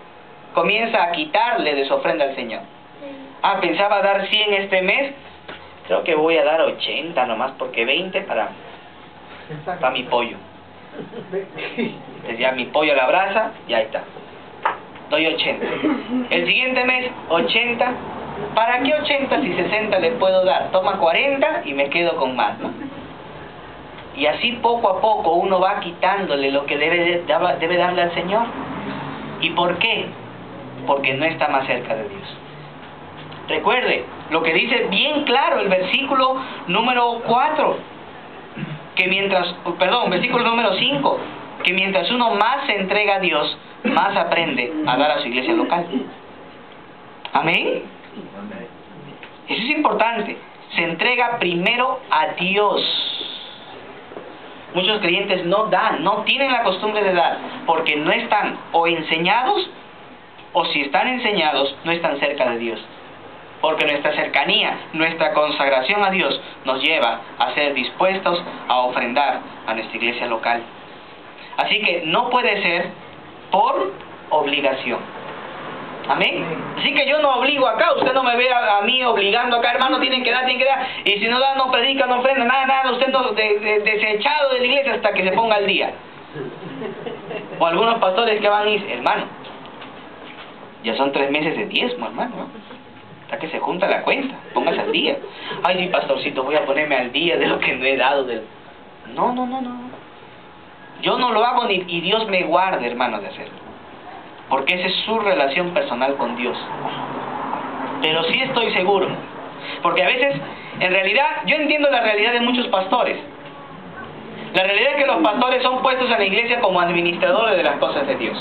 S3: comienza a quitarle de su ofrenda al Señor. Pensaba dar 100 este mes, creo que voy a dar 80 nomás, porque 20 para mi pollo. Entonces ya mi pollo a la brasa, ya está. Doy 80. El siguiente mes, 80. ¿Para qué 80 si 60 le puedo dar? Toma 40 y me quedo con más, ¿no? Y así poco a poco uno va quitándole lo que debe darle al Señor. ¿Y por qué? Porque no está más cerca de Dios. Recuerde lo que dice bien claro el versículo número 4, versículo número 5, que mientras uno más se entrega a Dios, más aprende a dar a su iglesia local. ¿Amén? Eso es importante. Se entrega primero a Dios. Muchos creyentes no dan, no tienen la costumbre de dar, porque no están o enseñados, o si están enseñados, no están cerca de Dios. Porque nuestra cercanía, nuestra consagración a Dios nos lleva a ser dispuestos a ofrendar a nuestra iglesia local. Así que no puede ser por obligación. Amén. Así que yo no obligo acá, usted no me ve a mí obligando acá, hermano, tienen que dar. Y si no da, no predica, no ofrenda, nada, usted no desechado de la iglesia hasta que se ponga al día. O algunos pastores que van y dicen, hermano, ya son 3 meses de diezmo, hermano, ¿no? Hasta que se junta la cuenta, póngase al día. Ay, sí, pastorcito, voy a ponerme al día de lo que no he dado. No. Yo no lo hago y Dios me guarde, hermano, de hacerlo. porque esa es su relación personal con Dios. Pero sí estoy seguro, porque a veces, en realidad, yo entiendo la realidad de muchos pastores. La realidad es que los pastores son puestos en la iglesia como administradores de las cosas de Dios.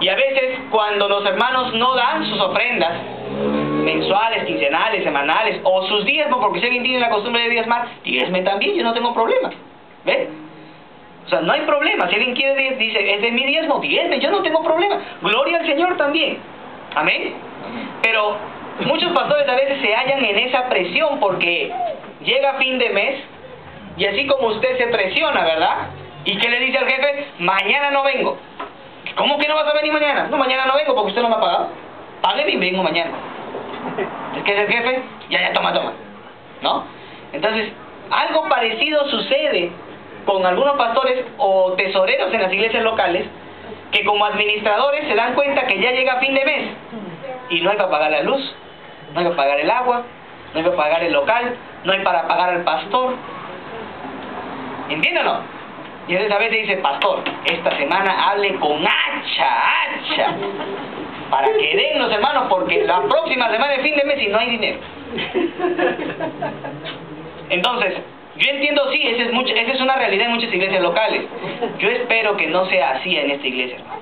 S3: Y a veces, cuando los hermanos no dan sus ofrendas, mensuales, quincenales, semanales, o sus diezmos, porque si alguien tiene la costumbre de diezmar, diezme también, yo no tengo problema. ¿Ve? O sea, no hay problema. Si alguien quiere, dice, es de mi diezmo, diezme, yo no tengo problema. Gloria al Señor también. Amén. Pero muchos pastores a veces se hallan en esa presión porque llega fin de mes y así como usted se presiona, ¿verdad? ¿Y qué le dice al jefe? Mañana no vengo. ¿Cómo que no vas a venir mañana? No, mañana no vengo porque usted no me ha pagado. Págueme y vengo mañana. ¿Es que es el jefe? Ya, toma. ¿No? Entonces, algo parecido sucede con algunos pastores o tesoreros en las iglesias locales que como administradores se dan cuenta que ya llega fin de mes y no hay para pagar la luz, no hay para pagar el agua, no hay para pagar el local, no hay para pagar al pastor. ¿Entienden o no? Y entonces a veces dice, pastor, esta semana hable con hacha, para que den los hermanos, porque la próxima semana es fin de mes y no hay dinero. Entonces, yo entiendo, sí, esa es una realidad en muchas iglesias locales. Yo espero que no sea así en esta iglesia, hermano.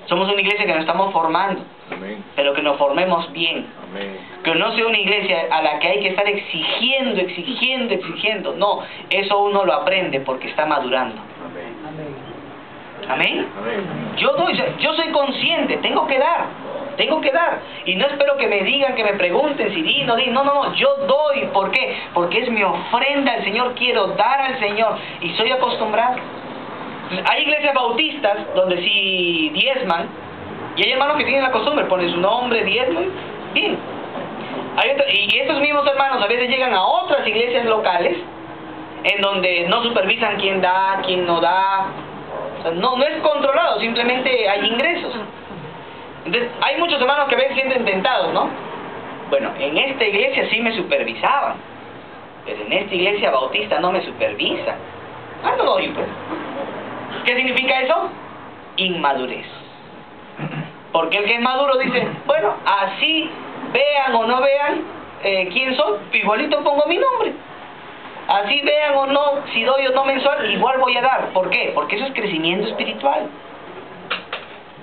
S3: Somos una iglesia que nos estamos formando, amén, pero que nos formemos bien. Amén. Que no sea una iglesia a la que hay que estar exigiendo. No, eso uno lo aprende porque está madurando. Amén. Amén. Yo soy consciente, tengo que dar. Y no espero que me digan, que me pregunten si di, no di. No, yo doy. ¿Por qué? Porque es mi ofrenda al Señor, quiero dar al Señor y soy acostumbrado. Hay iglesias bautistas donde sí diezman y hay hermanos que tienen la costumbre, ponen su nombre, diezman, bien. Y estos mismos hermanos a veces llegan a otras iglesias locales en donde no supervisan quién da, quién no da. O sea, no es controlado, simplemente hay ingresos. Entonces, hay muchos hermanos que a veces sienten tentados, ¿no? Bueno, en esta iglesia sí me supervisaban, pero en esta iglesia bautista no me supervisan. No doy, pues. ¿Qué significa eso? Inmadurez. Porque el que es maduro dice, bueno, así vean o no vean quién soy, igualito pongo mi nombre. Así vean o no, si doy o no mensual, igual voy a dar. ¿Por qué? Porque eso es crecimiento espiritual.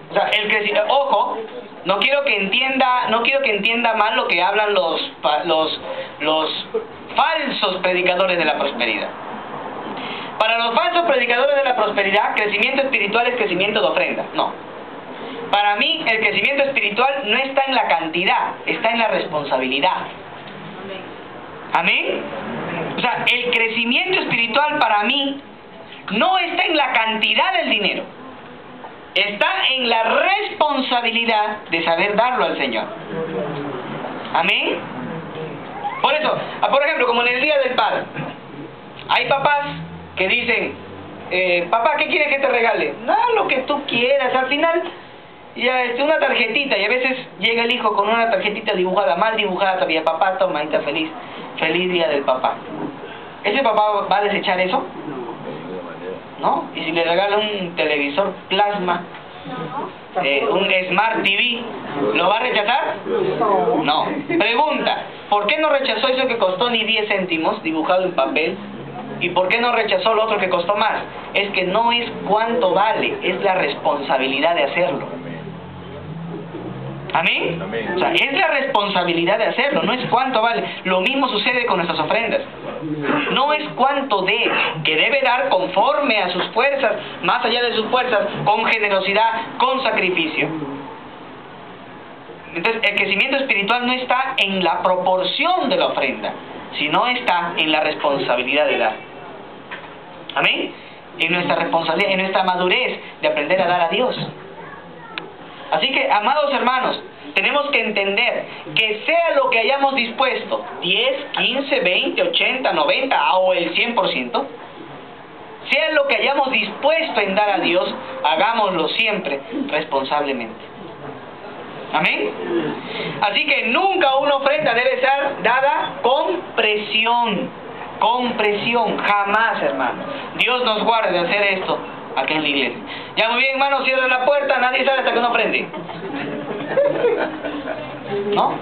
S3: O sea, ojo, no quiero que entienda mal lo que hablan los falsos predicadores de la prosperidad. Para los falsos predicadores de la prosperidad, crecimiento espiritual es crecimiento de ofrenda. No. Para mí, el crecimiento espiritual no está en la cantidad, está en la responsabilidad. ¿Amén? O sea, el crecimiento espiritual para mí no está en la cantidad del dinero. Está en la responsabilidad de saber darlo al Señor. ¿Amén? Por eso, por ejemplo, como en el Día del Padre, hay papás que dicen, papá, ¿qué quieres que te regale? Nada, lo que tú quieras. Al final, ya una tarjetita, y a veces llega el hijo con una tarjetita dibujada, mal dibujada todavía. Papá, toma, ahí está, feliz Día del Papá. ¿Ese papá va a desechar eso? ¿No? Y si le regala un televisor plasma, un Smart TV, ¿lo va a rechazar? No. Pregunta, ¿por qué no rechazó eso que costó ni 10 céntimos, dibujado en papel? ¿Y por qué no rechazó lo otro que costó más? Es que no es cuánto vale, es la responsabilidad de hacerlo. ¿Amén? O sea, es la responsabilidad de hacerlo, no es cuánto vale. Lo mismo sucede con nuestras ofrendas. No es cuánto que debe dar conforme a sus fuerzas, más allá de sus fuerzas, con generosidad, con sacrificio. Entonces, el crecimiento espiritual no está en la proporción de la ofrenda, sino está en la responsabilidad de dar. ¿Amén? En nuestra responsabilidad, en nuestra madurez de aprender a dar a Dios. Así que, amados hermanos, tenemos que entender que sea lo que hayamos dispuesto, 10, 15, 20, 80, 90 o el 100%, sea lo que hayamos dispuesto en dar a Dios, hagámoslo siempre responsablemente. ¿Amén? Así que nunca una ofrenda debe ser dada con presión. Con presión, jamás, hermano. Dios nos guarde de hacer esto acá en la iglesia. Ya muy bien, hermano, cierra la puerta, nadie sale hasta que uno prende. ¿No?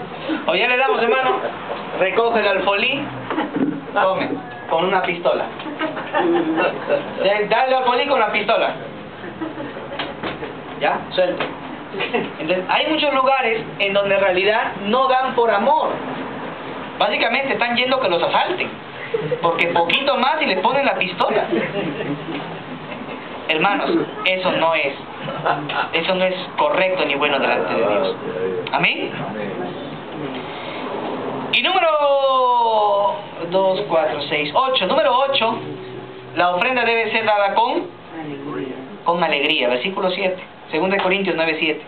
S3: O ya le damos, hermano, recoge el alfolí, tome, con una pistola. Dale el alfolí con una pistola. ¿Ya? Suelte. Entonces, hay muchos lugares en donde en realidad no dan por amor. Básicamente están yendo que los asalten, porque poquito más y les ponen la pistola. Hermanos, eso no es correcto ni bueno delante de Dios. Amén. Y número 2, 4, 6, 8. Número 8, la ofrenda debe ser dada con alegría. Versículo 7. 2 Corintios 9, 7.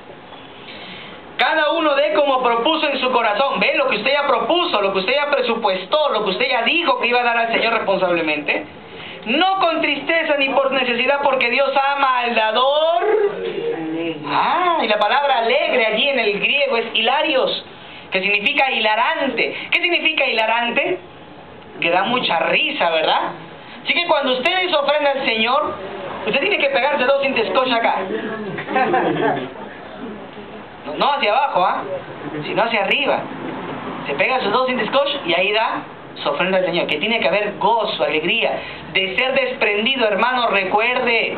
S3: Cada uno dé como propuso en su corazón. Ve lo que usted ya propuso, lo que usted ya presupuestó, lo que usted ya dijo que iba a dar al Señor responsablemente. No con tristeza ni por necesidad, porque Dios ama al dador. Y la palabra alegre allí en el griego es hilarios, que significa hilarante. ¿Qué significa hilarante? Que da mucha risa, ¿verdad? Así que cuando usted les ofrenda al Señor, usted tiene que pegarse 2 cintas scotch acá. No hacia abajo, sino hacia arriba. Se pega sus 2 cintas scotch y ahí da su ofrenda al Señor. Que tiene que haber gozo, alegría, de ser desprendido, hermano. Recuerde.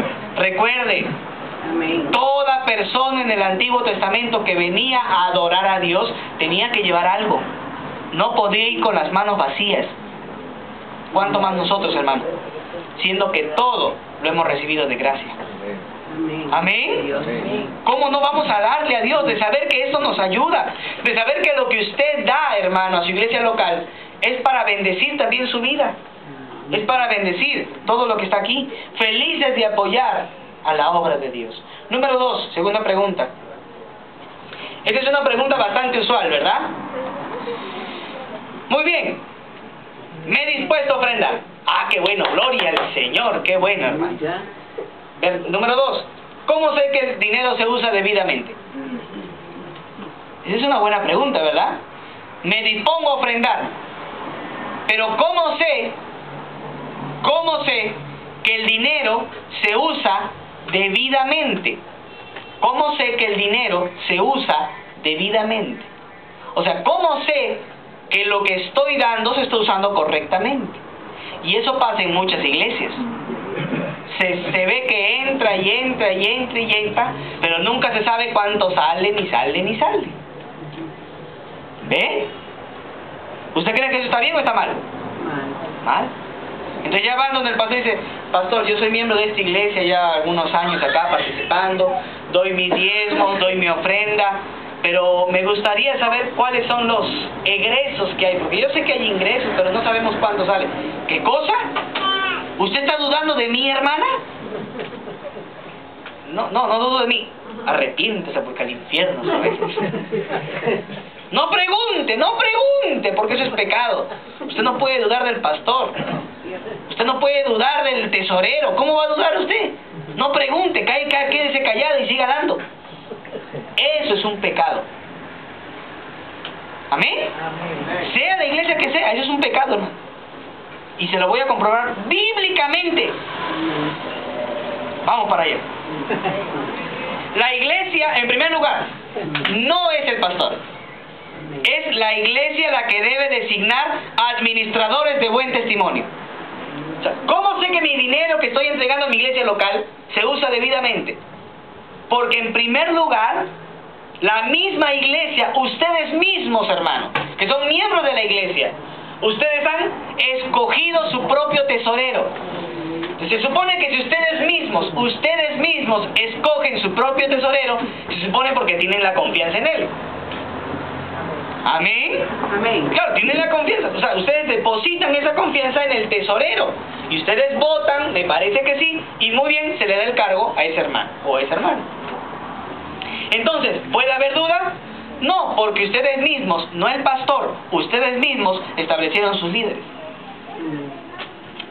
S4: Amén.
S3: Toda persona en el Antiguo Testamento que venía a adorar a Dios tenía que llevar algo. No podía ir con las manos vacías. ¿Cuánto más nosotros, hermano? Siendo que todo lo hemos recibido de gracia. Amén. ¿Cómo no vamos a darle a Dios? De saber que eso nos ayuda. De saber que lo que usted da, hermano, a su iglesia local es para bendecir también su vida. Es para bendecir todo lo que está aquí. Felices de apoyar a la obra de Dios. Número 2, segunda pregunta. Esta es una pregunta bastante usual, ¿verdad? Muy bien. Me he dispuesto a ofrendar. Qué bueno, gloria al Señor, qué bueno, hermano. Número 2, ¿cómo sé que el dinero se usa debidamente? Esa es una buena pregunta, ¿verdad? Me dispongo a ofrendar, pero ¿cómo sé que el dinero se usa debidamente? ¿Cómo sé que el dinero se usa debidamente? O sea, ¿cómo sé que lo que estoy dando se está usando correctamente? Y eso pasa en muchas iglesias. Se ve que entra, pero nunca se sabe cuánto sale, ni sale. ¿Ve? ¿Usted cree que eso está bien o está mal? Mal. Entonces ya van donde el pastor y dice: pastor, yo soy miembro de esta iglesia ya algunos años acá participando, doy mis diezmos, doy mi ofrenda, pero me gustaría saber cuáles son los egresos que hay, porque yo sé que hay ingresos, pero no sabemos cuánto sale. ¿Qué cosa? ¿Usted está dudando de mí, hermana? No dudo de mí. Arrepiéntese, porque al infierno, ¿sabes? No pregunte, porque eso es pecado. Usted no puede dudar del pastor. Usted no puede dudar del tesorero. ¿Cómo va a dudar usted? No pregunte, quédese callado y siga dando. Eso es un pecado. ¿Amén? Sea la iglesia que sea, eso es un pecado, hermano. Y se lo voy a comprobar bíblicamente. Vamos para allá. La iglesia, en primer lugar, no es el pastor. Es la iglesia la que debe designar administradores de buen testimonio. O sea, ¿cómo sé que mi dinero que estoy entregando a mi iglesia local se usa debidamente? Porque en primer lugar, la misma iglesia, ustedes mismos, hermanos, que son miembros de la iglesia, ustedes han escogido su propio tesorero. Se supone que si ustedes mismos escogen su propio tesorero, se supone porque tienen la confianza en él. ¿Amén?
S4: Amén.
S3: Claro, tienen la confianza. O sea, ustedes depositan esa confianza en el tesorero. Y ustedes votan, me parece que sí, y muy bien, se le da el cargo a ese hermano o a esa hermana. Entonces, ¿puede haber duda? No, porque ustedes mismos, no el pastor, ustedes mismos establecieron sus líderes.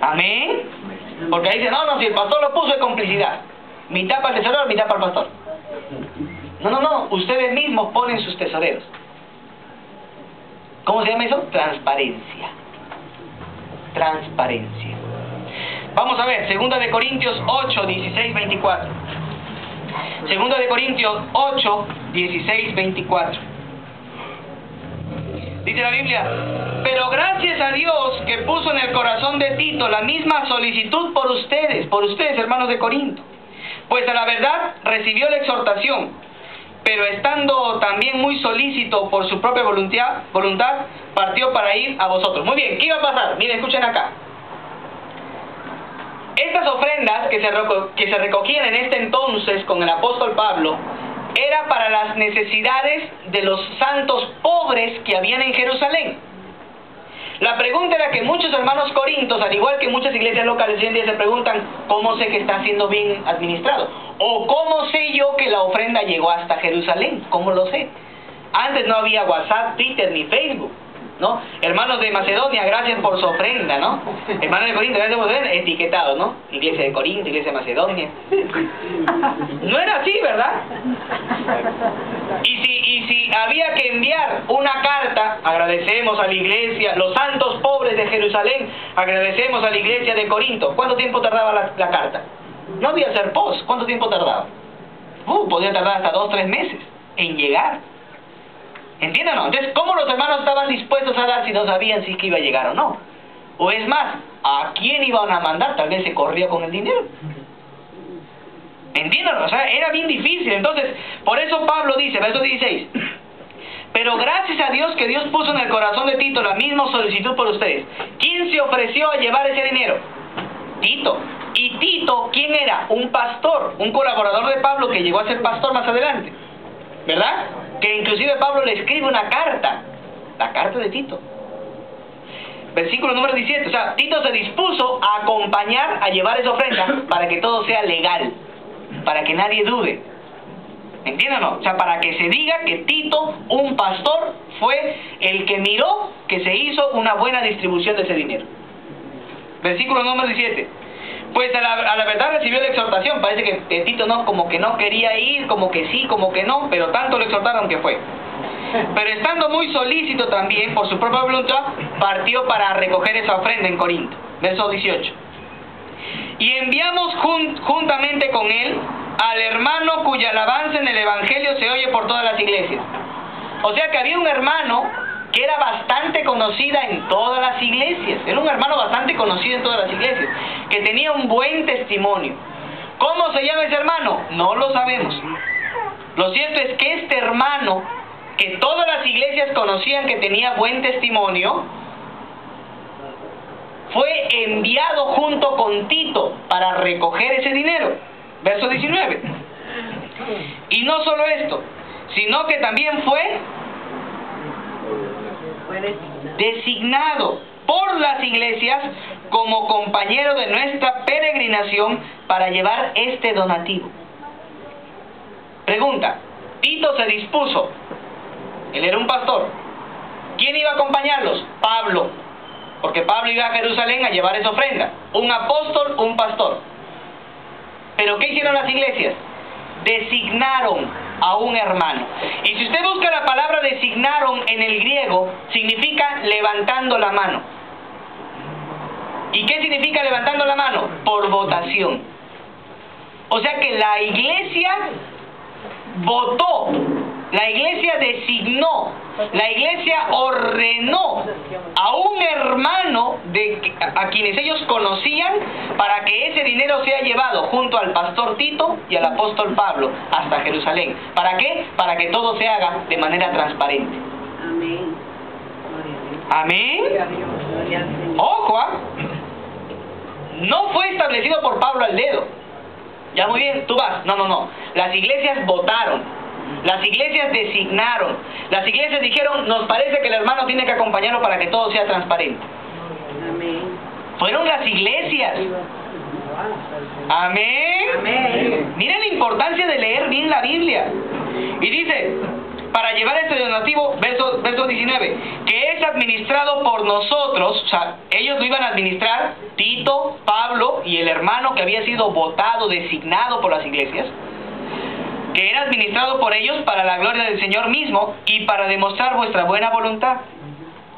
S3: ¿Amén? Porque ahí dicen: no, si el pastor lo puso es complicidad. Mitad para el tesorero, mitad para el pastor. No, ustedes mismos ponen sus tesoreros. ¿Cómo se llama eso? Transparencia. Vamos a ver, 2 de Corintios 8, 16, 24. 2 de Corintios 8, 16, 24. Dice la Biblia: pero gracias a Dios que puso en el corazón de Tito la misma solicitud por ustedes, hermanos de Corinto. Pues a la verdad recibió la exhortación, pero estando también muy solícito por su propia voluntad, partió para ir a vosotros. Muy bien, ¿qué iba a pasar? Miren, escuchen acá. Estas ofrendas que se recogían en este entonces con el apóstol Pablo era para las necesidades de los santos pobres que habían en Jerusalén. La pregunta era que muchos hermanos corintos, al igual que muchas iglesias locales hoy en día, se preguntan: ¿cómo sé que está siendo bien administrado? ¿O cómo sé yo que la ofrenda llegó hasta Jerusalén? ¿Cómo lo sé? Antes no había WhatsApp, Twitter ni Facebook, ¿no? Hermanos de Macedonia, gracias por su ofrenda, ¿no? Hermanos de Corinto, gracias por su ofrenda, etiquetados, ¿no? Iglesia de Corinto, Iglesia de Macedonia. No era así, ¿verdad? Y si había que enviar una carta: agradecemos a la iglesia, los santos pobres de Jerusalén, agradecemos a la iglesia de Corinto. ¿Cuánto tiempo tardaba la carta? No había hacer post. ¿Cuánto tiempo tardaba? Podía tardar hasta 2 o 3 meses en llegar. ¿Entienden? Entonces, ¿cómo los hermanos estaban dispuestos a dar si no sabían si que iba a llegar o no? O es más, ¿a quién iban a mandar? Tal vez se corría con el dinero. ¿Entienden? O sea, era bien difícil. Entonces, por eso Pablo dice, verso 16: pero gracias a Dios que Dios puso en el corazón de Tito la misma solicitud por ustedes. ¿Quién se ofreció a llevar ese dinero? Tito. Y Tito, ¿quién era? Un pastor, un colaborador de Pablo que llegó a ser pastor más adelante, ¿verdad? Que inclusive Pablo le escribe una carta, la carta de Tito. Versículo número 17, o sea, Tito se dispuso a acompañar, a llevar esa ofrenda para que todo sea legal, para que nadie dude. ¿Entienden o no? O sea, para que se diga que Tito, un pastor, fue el que miró que se hizo una buena distribución de ese dinero. Versículo número 17. Pues a la verdad recibió la exhortación. Parece que Tito no, como que no quería ir, como que sí, como que no, pero tanto lo exhortaron que fue. Pero estando muy solícito también por su propia voluntad, partió para recoger esa ofrenda en Corinto. Verso 18. Y enviamos juntamente con él al hermano cuya alabanza en el evangelio se oye por todas las iglesias. O sea que había un hermano que era bastante conocida en todas las iglesias. Era un hermano bastante conocido en todas las iglesias, que tenía un buen testimonio. ¿Cómo se llama ese hermano? No lo sabemos. Lo cierto es que este hermano, que todas las iglesias conocían que tenía buen testimonio, fue enviado junto con Tito para recoger ese dinero. Verso 19. Y no solo esto, sino que también fue designado por las iglesias como compañero de nuestra peregrinación para llevar este donativo. Pregunta: Tito se dispuso, él era un pastor. ¿Quién iba a acompañarlos? Pablo, porque Pablo iba a Jerusalén a llevar esa ofrenda. Un apóstol, un pastor. ¿Pero qué hicieron las iglesias? Designaron a un hermano. Y si usted busca la palabra designaron en el griego, significa levantando la mano. ¿Y qué significa levantando la mano? Por votación. O sea que la iglesia votó, la iglesia designó, la iglesia ordenó a un hermano a quienes ellos conocían para que ese dinero sea llevado junto al pastor Tito y al apóstol Pablo hasta Jerusalén. ¿Para qué? Para que todo se haga de manera transparente.
S4: Amén.
S3: Amén.
S4: Gloria a Dios, gloria al Señor.
S3: Ojo, no fue establecido por Pablo al dedo. Ya muy bien, tú vas. No. Las iglesias votaron. Las iglesias designaron. Las iglesias dijeron: nos parece que el hermano tiene que acompañarlo para que todo sea transparente.
S4: Amén.
S3: Fueron las iglesias. Amén.
S4: Amén.
S3: Miren la importancia de leer bien la Biblia. Y dice: para llevar este donativo, verso 19, que es administrado por nosotros. O sea, ellos lo iban a administrar, Tito, Pablo y el hermano que había sido votado, designado por las iglesias, que era administrado por ellos para la gloria del Señor mismo y para demostrar vuestra buena voluntad.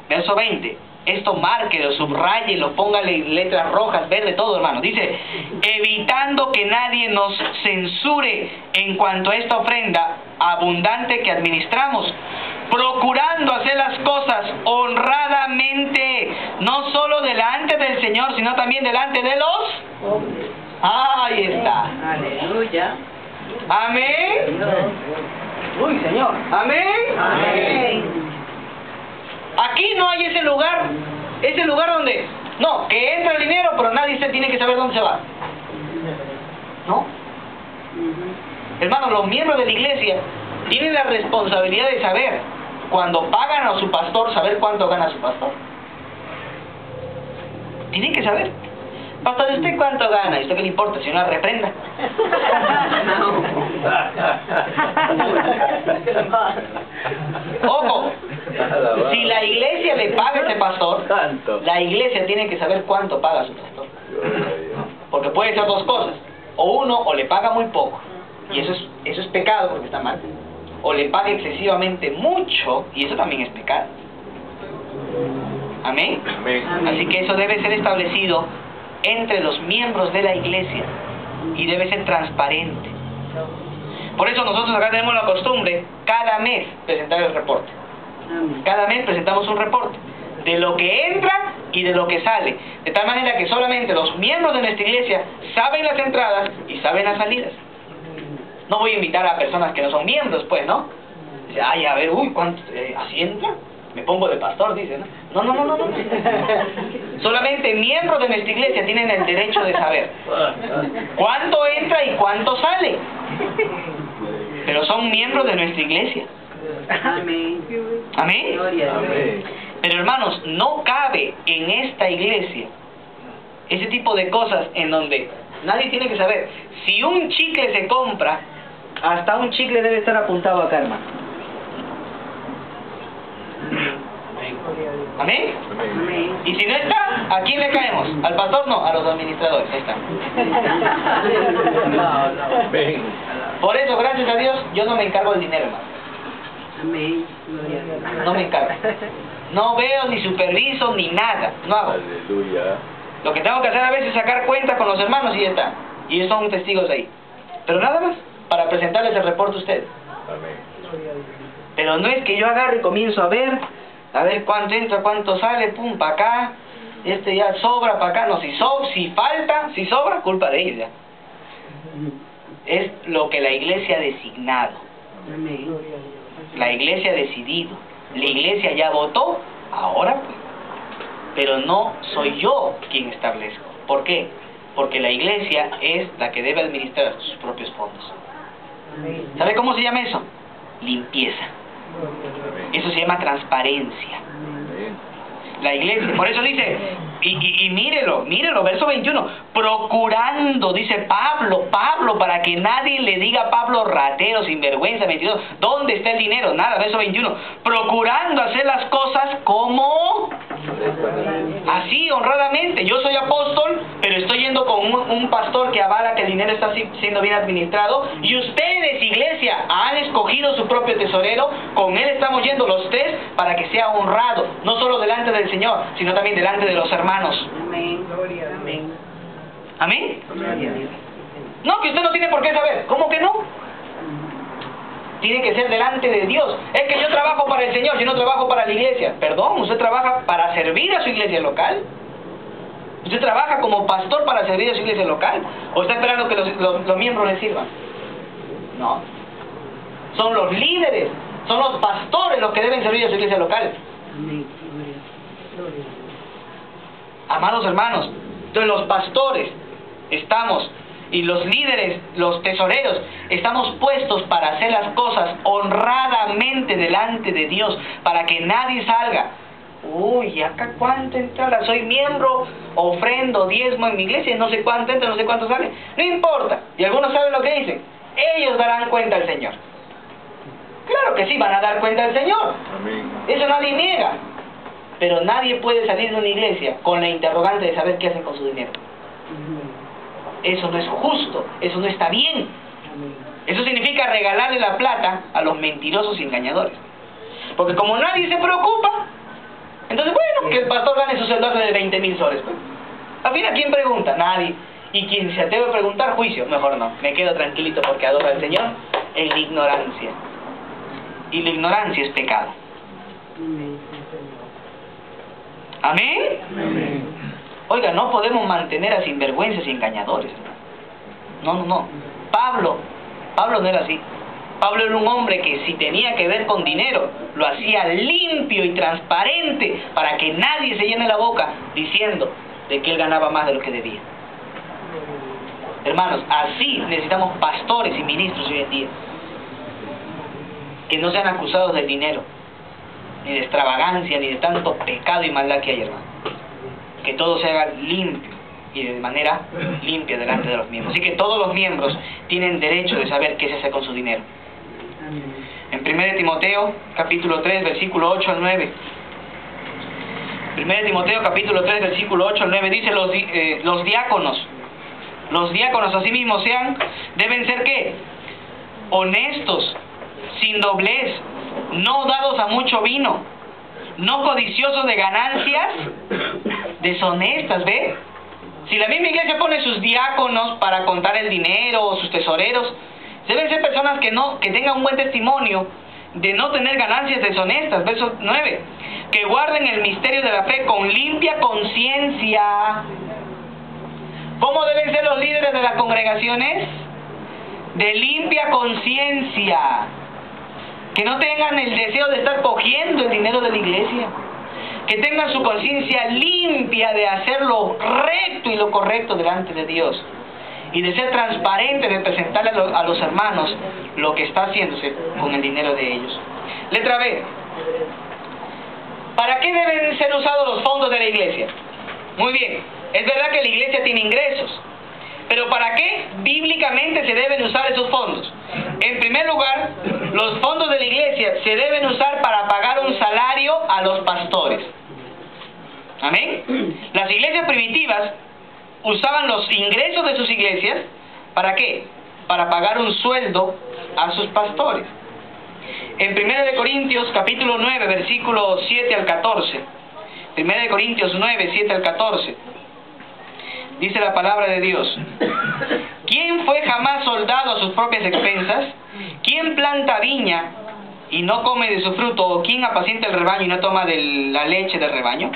S3: Verso 20. Esto márquelo, subráyelo, póngale letras rojas, verdes, todo, hermano. Dice, evitando que nadie nos censure en cuanto a esta ofrenda abundante que administramos, procurando hacer las cosas honradamente, no solo delante del Señor, sino también delante de los... Ahí está.
S4: Aleluya.
S3: Amén. Uy, Señor. Amén.
S4: Amén.
S3: Aquí no hay ese lugar donde, no, que entra el dinero, pero nadie tiene que saber dónde se va. ¿No? Hermanos, los miembros de la iglesia tienen la responsabilidad de saber, cuando pagan a su pastor, saber cuánto gana su pastor. Tienen que saber. Pastor, ¿usted cuánto gana? ¿Y usted qué le importa? Si no la reprenda. Ojo, si la iglesia le paga a ese pastor, la iglesia tiene que saber cuánto paga a su pastor. Porque puede ser dos cosas. O uno, o le paga muy poco, y eso es pecado porque está mal. O le paga excesivamente mucho, y eso también es pecado. Amén. Así que eso debe ser establecido entre los miembros de la iglesia y debe ser transparente. Por eso nosotros acá tenemos la costumbre cada mes presentar el reporte. Cada mes presentamos un reporte de lo que entra y de lo que sale, de tal manera que solamente los miembros de nuestra iglesia saben las entradas y saben las salidas. No voy a invitar a personas que no son miembros, pues, ¿no? Dice, ay, a ver, uy, ¿cuánto? ¿Así entra? Me pongo de pastor, dice, ¿no? No. Solamente miembros de nuestra iglesia tienen el derecho de saber cuánto entra y cuánto sale. Pero son miembros de nuestra iglesia.
S4: Amén.
S3: Amén.
S4: Gloria a Dios.
S3: Pero hermanos, no cabe en esta iglesia ese tipo de cosas en donde nadie tiene que saber. Si un chicle se compra, hasta un chicle debe estar apuntado acá, hermano. Amén.
S4: Amén.
S3: Y si no está, ¿a quién le caemos? ¿Al pastor? No, a los administradores. Ahí está. Por eso, gracias a Dios, yo no me encargo del dinero, hermano.
S4: Amén. Gloria a Dios.
S3: No me encargo. No veo, ni superviso, ni nada. No hago.
S2: Aleluya.
S3: Lo que tengo que hacer a veces es sacar cuentas con los hermanos y ya está. Y ellos son testigos ahí. Pero nada más, para presentarles el reporte a ustedes.
S2: Amén.
S3: Pero no es que yo agarre y comienzo a ver cuánto entra, cuánto sale, pum, para acá. Ya sobra para acá. No, si falta, si sobra, culpa de ellos ya. Es lo que la iglesia ha designado.
S4: Amén.
S3: La iglesia ha decidido. La iglesia ya votó, ahora pues. Pero no soy yo quien establezco. ¿Por qué? Porque la iglesia es la que debe administrar sus propios fondos. ¿Sabe cómo se llama eso? Limpieza. Eso se llama transparencia. La iglesia, por eso dice, y mírelo, verso 21, procurando, dice Pablo, para que nadie le diga a Pablo ratero, sinvergüenza, mentiroso, ¿dónde está el dinero? Nada, verso 21, procurando hacer las cosas como así, honradamente. Yo soy apóstol, pero estoy yendo con un pastor que avala que el dinero está siendo bien administrado, y ustedes, iglesia, han escogido su propio tesorero, con él estamos yendo los tres para que sea honrado, no solo delante del Señor, sino también delante de los hermanos.
S4: Amén. Amén.
S3: ¿Amén?
S4: Gloria a Dios.
S3: No, que usted no tiene por qué saber. ¿Cómo que no? Tiene que ser delante de Dios. Es que yo trabajo para el Señor, yo no trabajo para la iglesia. Perdón, usted trabaja para servir a su iglesia local. ¿Usted trabaja como pastor para servir a su iglesia local? ¿O está esperando que los miembros le sirvan? No. Son los líderes, son los pastores los que deben servir a su iglesia local.
S4: Amén.
S3: Amados hermanos, entonces los pastores estamos, y los líderes, los tesoreros, estamos puestos para hacer las cosas honradamente delante de Dios, para que nadie salga. Uy, ¿acá cuánto entra? Soy miembro, ofrendo, diezmo en mi iglesia, no sé cuánto entra, no sé cuánto sale. No importa. Y algunos saben lo que dicen. Ellos darán cuenta al Señor. Claro que sí, van a dar cuenta al Señor.
S2: Amén.
S3: Eso nadie niega. Pero nadie puede salir de una iglesia con la interrogante de saber qué hacen con su dinero. Eso no es justo, eso no está bien. Eso significa regalarle la plata a los mentirosos y engañadores. Porque como nadie se preocupa, Entonces, bueno, que el pastor gane su sueldo de 20,000 soles. Pues. Al final, ¿quién pregunta? Nadie. Y quien se atreve a preguntar, juicio. Mejor no, me quedo tranquilito porque adoro al Señor en la ignorancia. Y la ignorancia es pecado. ¿Amén?
S2: Amén.
S3: Oiga, no podemos mantener a sinvergüenzas y engañadores. No. Pablo no era así. Pablo era un hombre que si tenía que ver con dinero, lo hacía limpio y transparente para que nadie se llene la boca diciendo de que él ganaba más de lo que debía. Hermanos, así necesitamos pastores y ministros hoy en día. Que no sean acusados del dinero, ni de extravagancia, ni de tanto pecado y maldad que hay, hermano. Que todo se haga limpio y de manera limpia delante de los miembros. Así que todos los miembros tienen derecho de saber qué se hace con su dinero. En 1 Timoteo, capítulo 3, versículo 8 al 9. 1 Timoteo, capítulo 3, versículo 8 al 9, dice los diáconos asimismo deben ser ¿qué? Honestos, sin doblez, no dados a mucho vino, no codiciosos de ganancias deshonestas, ¿ve? Si la misma iglesia pone sus diáconos para contar el dinero o sus tesoreros, deben ser personas que tengan un buen testimonio de no tener ganancias deshonestas. Verso 9, que guarden el misterio de la fe con limpia conciencia. ¿Cómo deben ser los líderes de las congregaciones? De limpia conciencia. Que no tengan el deseo de estar cogiendo el dinero de la iglesia. Que tengan su conciencia limpia de hacer lo recto y lo correcto delante de Dios. Y de ser transparente, de presentarle a los hermanos lo que está haciéndose con el dinero de ellos. Letra B. ¿Para qué deben ser usados los fondos de la iglesia? Muy bien, es verdad que la iglesia tiene ingresos. Pero ¿para qué bíblicamente se deben usar esos fondos? En primer lugar, los fondos de la iglesia se deben usar para pagar un salario a los pastores. ¿Amén? Las iglesias primitivas usaban los ingresos de sus iglesias, ¿para qué? Para pagar un sueldo a sus pastores. En 1 Corintios capítulo 9, versículos 7 al 14. 1 Corintios 9, 7 al 14. Dice la palabra de Dios: ¿quién fue jamás soldado a sus propias expensas? ¿Quién planta viña y no come de su fruto? ¿O quién apacienta el rebaño y no toma de la leche del rebaño?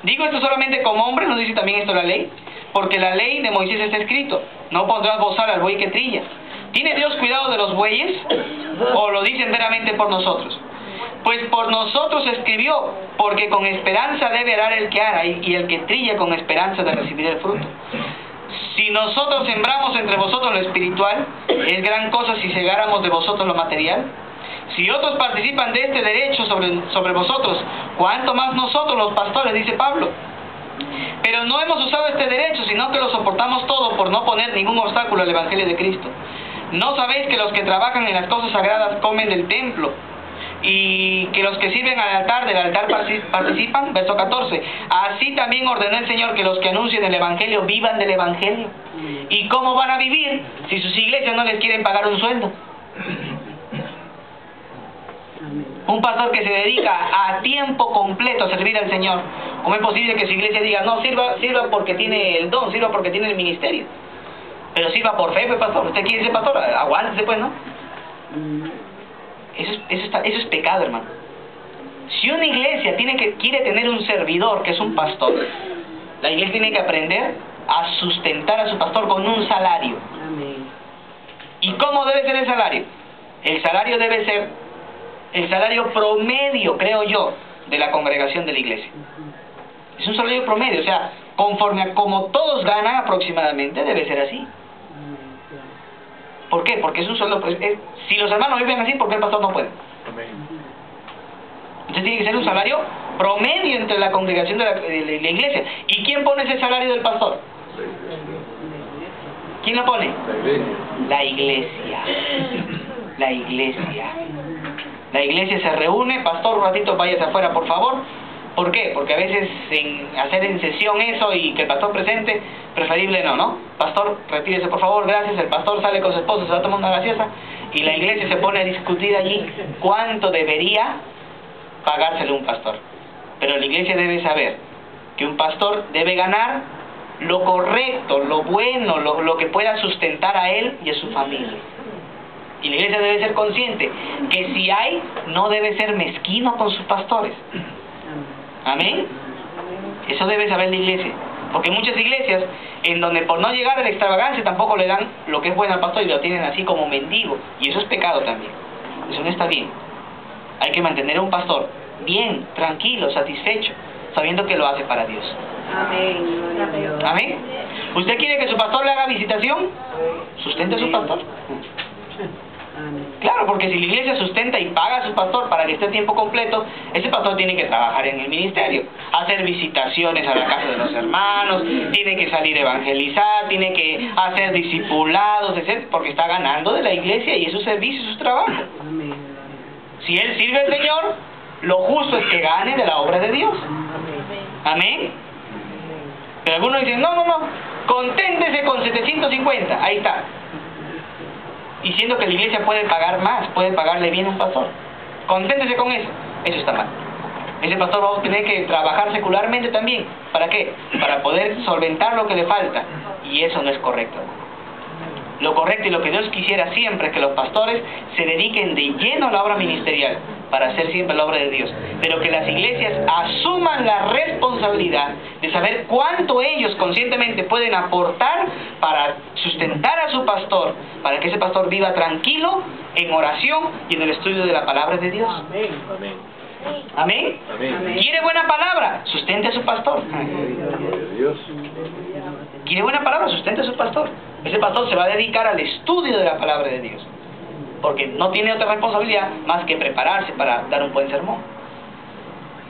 S3: Digo esto solamente como hombre, ¿no dice también esto la ley? Porque la ley de Moisés está escrito: no pondrás bozal al buey que trilla. ¿Tiene Dios cuidado de los bueyes? ¿O lo dice enteramente por nosotros? Pues por nosotros escribió, porque con esperanza debe arar el que ara, y el que trilla con esperanza de recibir el fruto. Si nosotros sembramos entre vosotros lo espiritual, es gran cosa si segáramos de vosotros lo material. Si otros participan de este derecho sobre vosotros, ¿cuánto más nosotros los pastores? Dice Pablo. Pero no hemos usado este derecho, sino que lo soportamos todo por no poner ningún obstáculo al Evangelio de Cristo. ¿No sabéis que los que trabajan en las cosas sagradas comen del templo? Y que los que sirven al altar, del altar participan. Verso 14. Así también ordenó el Señor que los que anuncien el Evangelio vivan del Evangelio. ¿Y cómo van a vivir si sus iglesias no les quieren pagar un sueldo? Un pastor que se dedica a tiempo completo a servir al Señor, ¿cómo es posible que su iglesia diga: no, sirva porque tiene el don, sirva porque tiene el ministerio? Pero sirva por fe, pues, pastor. ¿Usted quiere ser pastor? Aguántese, pues, ¿no? Eso es pecado, hermano. Si una iglesia quiere tener un servidor que es un pastor, la iglesia tiene que aprender a sustentar a su pastor con un salario. ¿Y cómo debe ser el salario? El salario debe ser el salario promedio, creo yo, de la congregación de la iglesia. Es un salario promedio, o sea, conforme a como todos ganan aproximadamente, debe ser así. ¿Por qué? Porque es un sueldo. Si los hermanos viven así, ¿por qué el pastor no puede? Entonces tiene que ser un salario promedio entre la congregación de la iglesia. ¿Y quién pone ese salario del pastor? ¿Quién lo pone? La iglesia. La iglesia. La iglesia se reúne: pastor, un ratito váyase afuera, por favor. ¿Por qué? Porque a veces hacer en sesión eso y que el pastor presente, preferible no. Pastor, retírese por favor, gracias. El pastor sale con su esposa, se va a tomar una gaseosa y la iglesia se pone a discutir allí cuánto debería pagársele un pastor. Pero la iglesia debe saber que un pastor debe ganar lo correcto, lo bueno, lo que pueda sustentar a él y a su familia. Y la iglesia debe ser consciente que si hay, no debe ser mezquino con sus pastores. Amén. Eso debe saber la iglesia. Porque muchas iglesias, en donde por no llegar a la extravagancia, tampoco le dan lo que es bueno al pastor y lo tienen así como mendigo. Y eso es pecado también. Eso no está bien. Hay que mantener a un pastor bien, tranquilo, satisfecho, sabiendo que lo hace para Dios.
S4: Amén. Gloria a Dios.
S3: Amén. ¿Usted quiere que su pastor le haga visitación? Sustente a su pastor.
S4: Amén.
S3: Claro, porque si la iglesia sustenta y paga a su pastor para que esté a tiempo completo, ese pastor tiene que trabajar en el ministerio, hacer visitaciones a la casa de los hermanos, tiene que salir a evangelizar, tiene que hacer discipulados, etc., porque está ganando de la iglesia y es su servicio, su trabajo.
S4: Amén.
S3: Si él sirve al Señor, lo justo es que gane de la obra de Dios. Amén. Pero algunos dicen, no, conténtese con 750, ahí está. Diciendo que la iglesia puede pagar más, puede pagarle bien a un pastor. Conténtese con eso. Eso está mal. Ese pastor va a tener que trabajar secularmente también. ¿Para qué? Para poder solventar lo que le falta. Y eso no es correcto. Lo correcto y lo que Dios quisiera siempre es que los pastores se dediquen de lleno a la obra ministerial para hacer siempre la obra de Dios. Pero que las iglesias asuman la responsabilidad de saber cuánto ellos conscientemente pueden aportar para sustentar a su pastor, para que ese pastor viva tranquilo, en oración y en el estudio de la palabra de Dios.
S2: Amén.
S3: ¿Amén?
S2: Amén.
S3: ¿Quiere buena palabra? Sustente a su pastor.
S2: Gloria a Dios.
S3: ¿Quiere buena palabra? Sustente a su pastor. Ese pastor se va a dedicar al estudio de la palabra de Dios, porque no tiene otra responsabilidad más que prepararse para dar un buen sermón.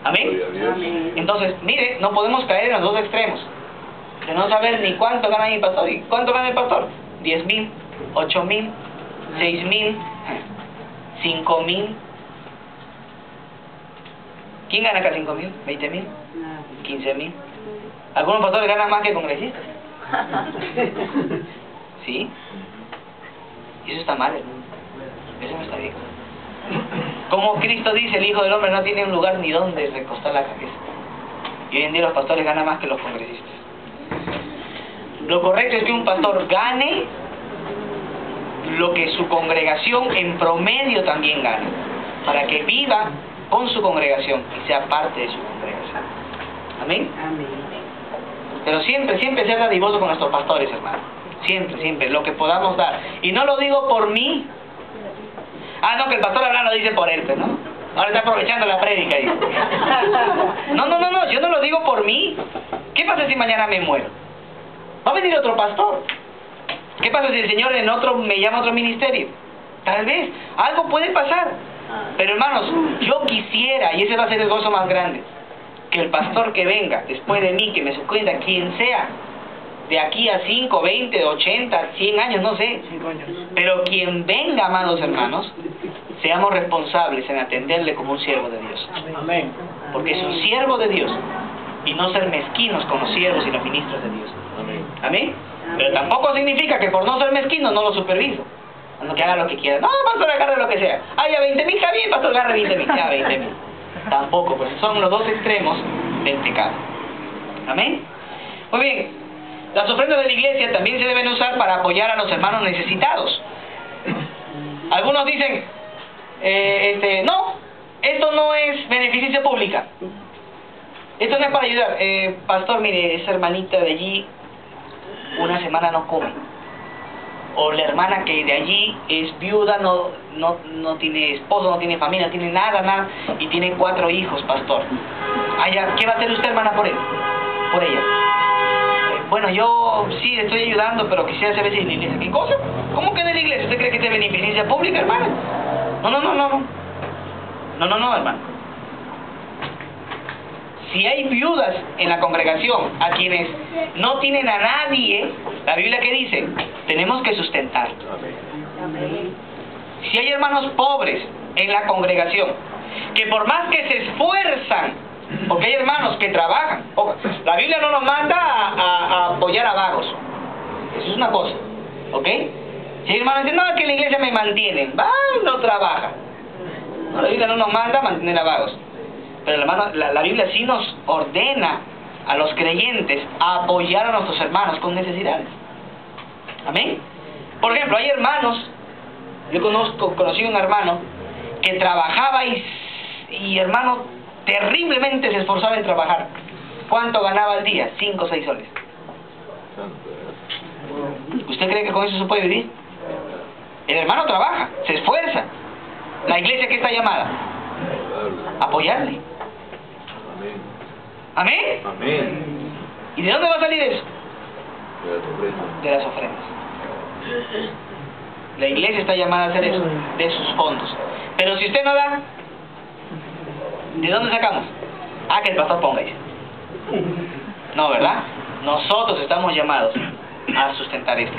S3: Amén.
S2: Gloria a Dios.
S4: Amén.
S3: Entonces, mire, no podemos caer en los dos extremos de no saber ni cuánto gana mi pastor. ¿Y cuánto gana el pastor? 10,000, 8,000, 6,000, 5,000. ¿Quién gana acá 5,000? 20,000, 15,000. Algunos pastores ganan más que congresistas. ¿Sí? Y eso está mal, hermano. Eso no está bien. Como Cristo dice, el Hijo del Hombre no tiene un lugar ni donde recostar la cabeza. Y hoy en día los pastores ganan más que los congresistas. Lo correcto es que un pastor gane lo que su congregación en promedio también gana, para que viva con su congregación y sea parte de su congregación. Amén.
S4: Amén.
S3: Pero siempre ser dadivoso con nuestros pastores, hermano. Siempre, lo que podamos dar. Y no lo digo por mí. No, que el pastor Abraham lo dice por él, pues, ¿no? Ahora está aprovechando la prédica ahí. No, yo no lo digo por mí. ¿Qué pasa si mañana me muero? Va a venir otro pastor. ¿Qué pasa si el Señor en otro me llama a otro ministerio? Tal vez, algo puede pasar. Pero hermanos, yo quisiera, y ese va a ser el gozo más grande, que el pastor que venga después de mí, que me suceda, quien sea, de aquí a 5, 20, 80, 100 años, no sé, pero quien venga, amados hermanos, seamos responsables en atenderle como un siervo de Dios.
S2: Amén.
S3: Porque es un siervo de Dios, y no ser mezquinos con los siervos y los ministros de Dios.
S2: Amén.
S3: ¿Amén? Pero tampoco significa que por no ser mezquino no lo superviso. Que haga lo que quiera. No, pastor, agarre lo que sea. Ya 20,000 está bien, pastor, agarre 20,000. Ya 20,000. Tampoco, pues son los dos extremos del pecado. Amén. Muy bien. Las ofrendas de la iglesia también se deben usar para apoyar a los hermanos necesitados. Algunos dicen, no, esto no es beneficencia pública. Esto no es para ayudar. Pastor, mire, esa hermanita de allí una semana no come. O la hermana que de allí es viuda, no tiene esposo, no tiene familia, no tiene nada, y tiene 4 hijos, pastor. ¿Qué va a hacer usted, hermana, por él? Por ella. Bueno, yo sí estoy ayudando, pero quisiera saber si en la iglesia. ¿Qué cosa? ¿Cómo que en la iglesia? ¿Usted cree que es de beneficencia pública, hermana? No, hermano. Si hay viudas en la congregación a quienes no tienen a nadie, la Biblia ¿qué dice? Tenemos que sustentar.
S4: Amén.
S3: Si hay hermanos pobres en la congregación, que por más que se esfuerzan, porque hay hermanos que trabajan, la Biblia no nos manda a apoyar a vagos, eso es una cosa, ¿ok? Si hay hermanos que dicen, no, que en la iglesia me mantienen, no trabaja. No, la Biblia no nos manda a mantener a vagos. Pero hermano, la Biblia sí nos ordena a los creyentes a apoyar a nuestros hermanos con necesidades. Amén. Por ejemplo, hay hermanos, yo conocí un hermano que trabajaba y hermano, terriblemente se esforzaba en trabajar. ¿Cuánto ganaba al día? 5 o 6 soles. ¿Usted cree que con eso se puede vivir? El hermano trabaja, se esfuerza. La iglesia, ¿qué está llamada? Apoyarle. ¿Amén?
S2: Amén.
S3: ¿Y de dónde va a salir eso? De las ofrendas. La iglesia está llamada a hacer eso, de sus fondos. Pero si usted no da, ¿de dónde sacamos? Ah, que el pastor ponga ahí. No, ¿verdad? Nosotros estamos llamados a sustentar esto.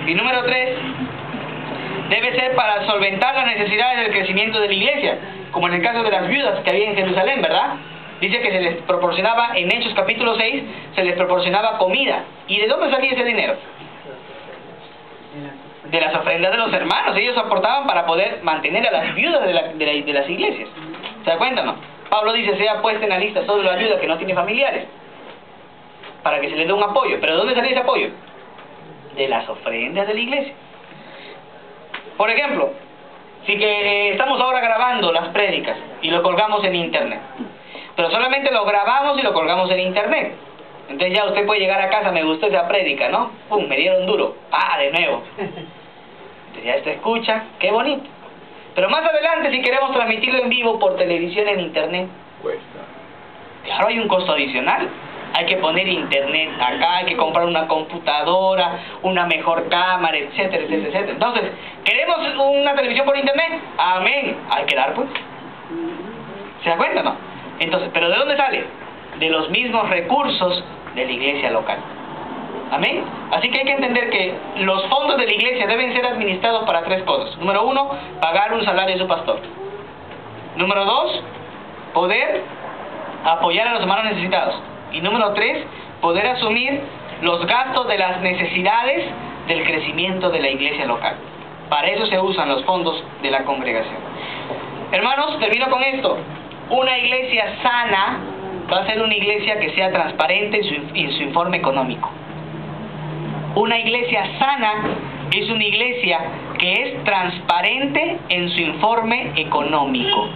S3: Y número 3, debe ser para solventar las necesidades del crecimiento de la iglesia, como en el caso de las viudas que había en Jerusalén, ¿verdad? Dice que se les proporcionaba, en Hechos capítulo 6, se les proporcionaba comida. ¿Y de dónde salía ese dinero? De las ofrendas de los hermanos. Ellos aportaban para poder mantener a las viudas de las iglesias. ¿Se da cuenta, no? Pablo dice, sea puesta en la lista toda la viuda que no tiene familiares, para que se les dé un apoyo. ¿Pero de dónde salía ese apoyo? De las ofrendas de la iglesia. Por ejemplo, si que estamos ahora grabando las prédicas y lo colgamos en internet, pero solamente lo grabamos y lo colgamos en internet, entonces ya usted puede llegar a casa, me gustó esa prédica, ¿no? ¡Pum! Me dieron duro. ¡Ah! De nuevo. Entonces ya usted escucha, ¡qué bonito! Pero más adelante, si queremos transmitirlo en vivo por televisión en internet,
S2: Cuesta.
S3: claro, hay un costo adicional. Hay que poner internet acá, hay que comprar una computadora, una mejor cámara, etcétera, etcétera, etcétera. Entonces, ¿queremos una televisión por internet? Amén. Hay que dar, pues. ¿Se da cuenta, no? Entonces, ¿pero de dónde sale? De los mismos recursos de la iglesia local. Amén. Así que hay que entender que los fondos de la iglesia deben ser administrados para 3 cosas. Número 1, pagar un salario a su pastor. Número 2, poder apoyar a los hermanos necesitados. Y número 3, poder asumir los gastos de las necesidades del crecimiento de la iglesia local. Para eso se usan los fondos de la congregación. Hermanos, termino con esto. Una iglesia sana va a ser una iglesia que sea transparente en su informe económico. Una iglesia sana es una iglesia que es transparente en su informe económico.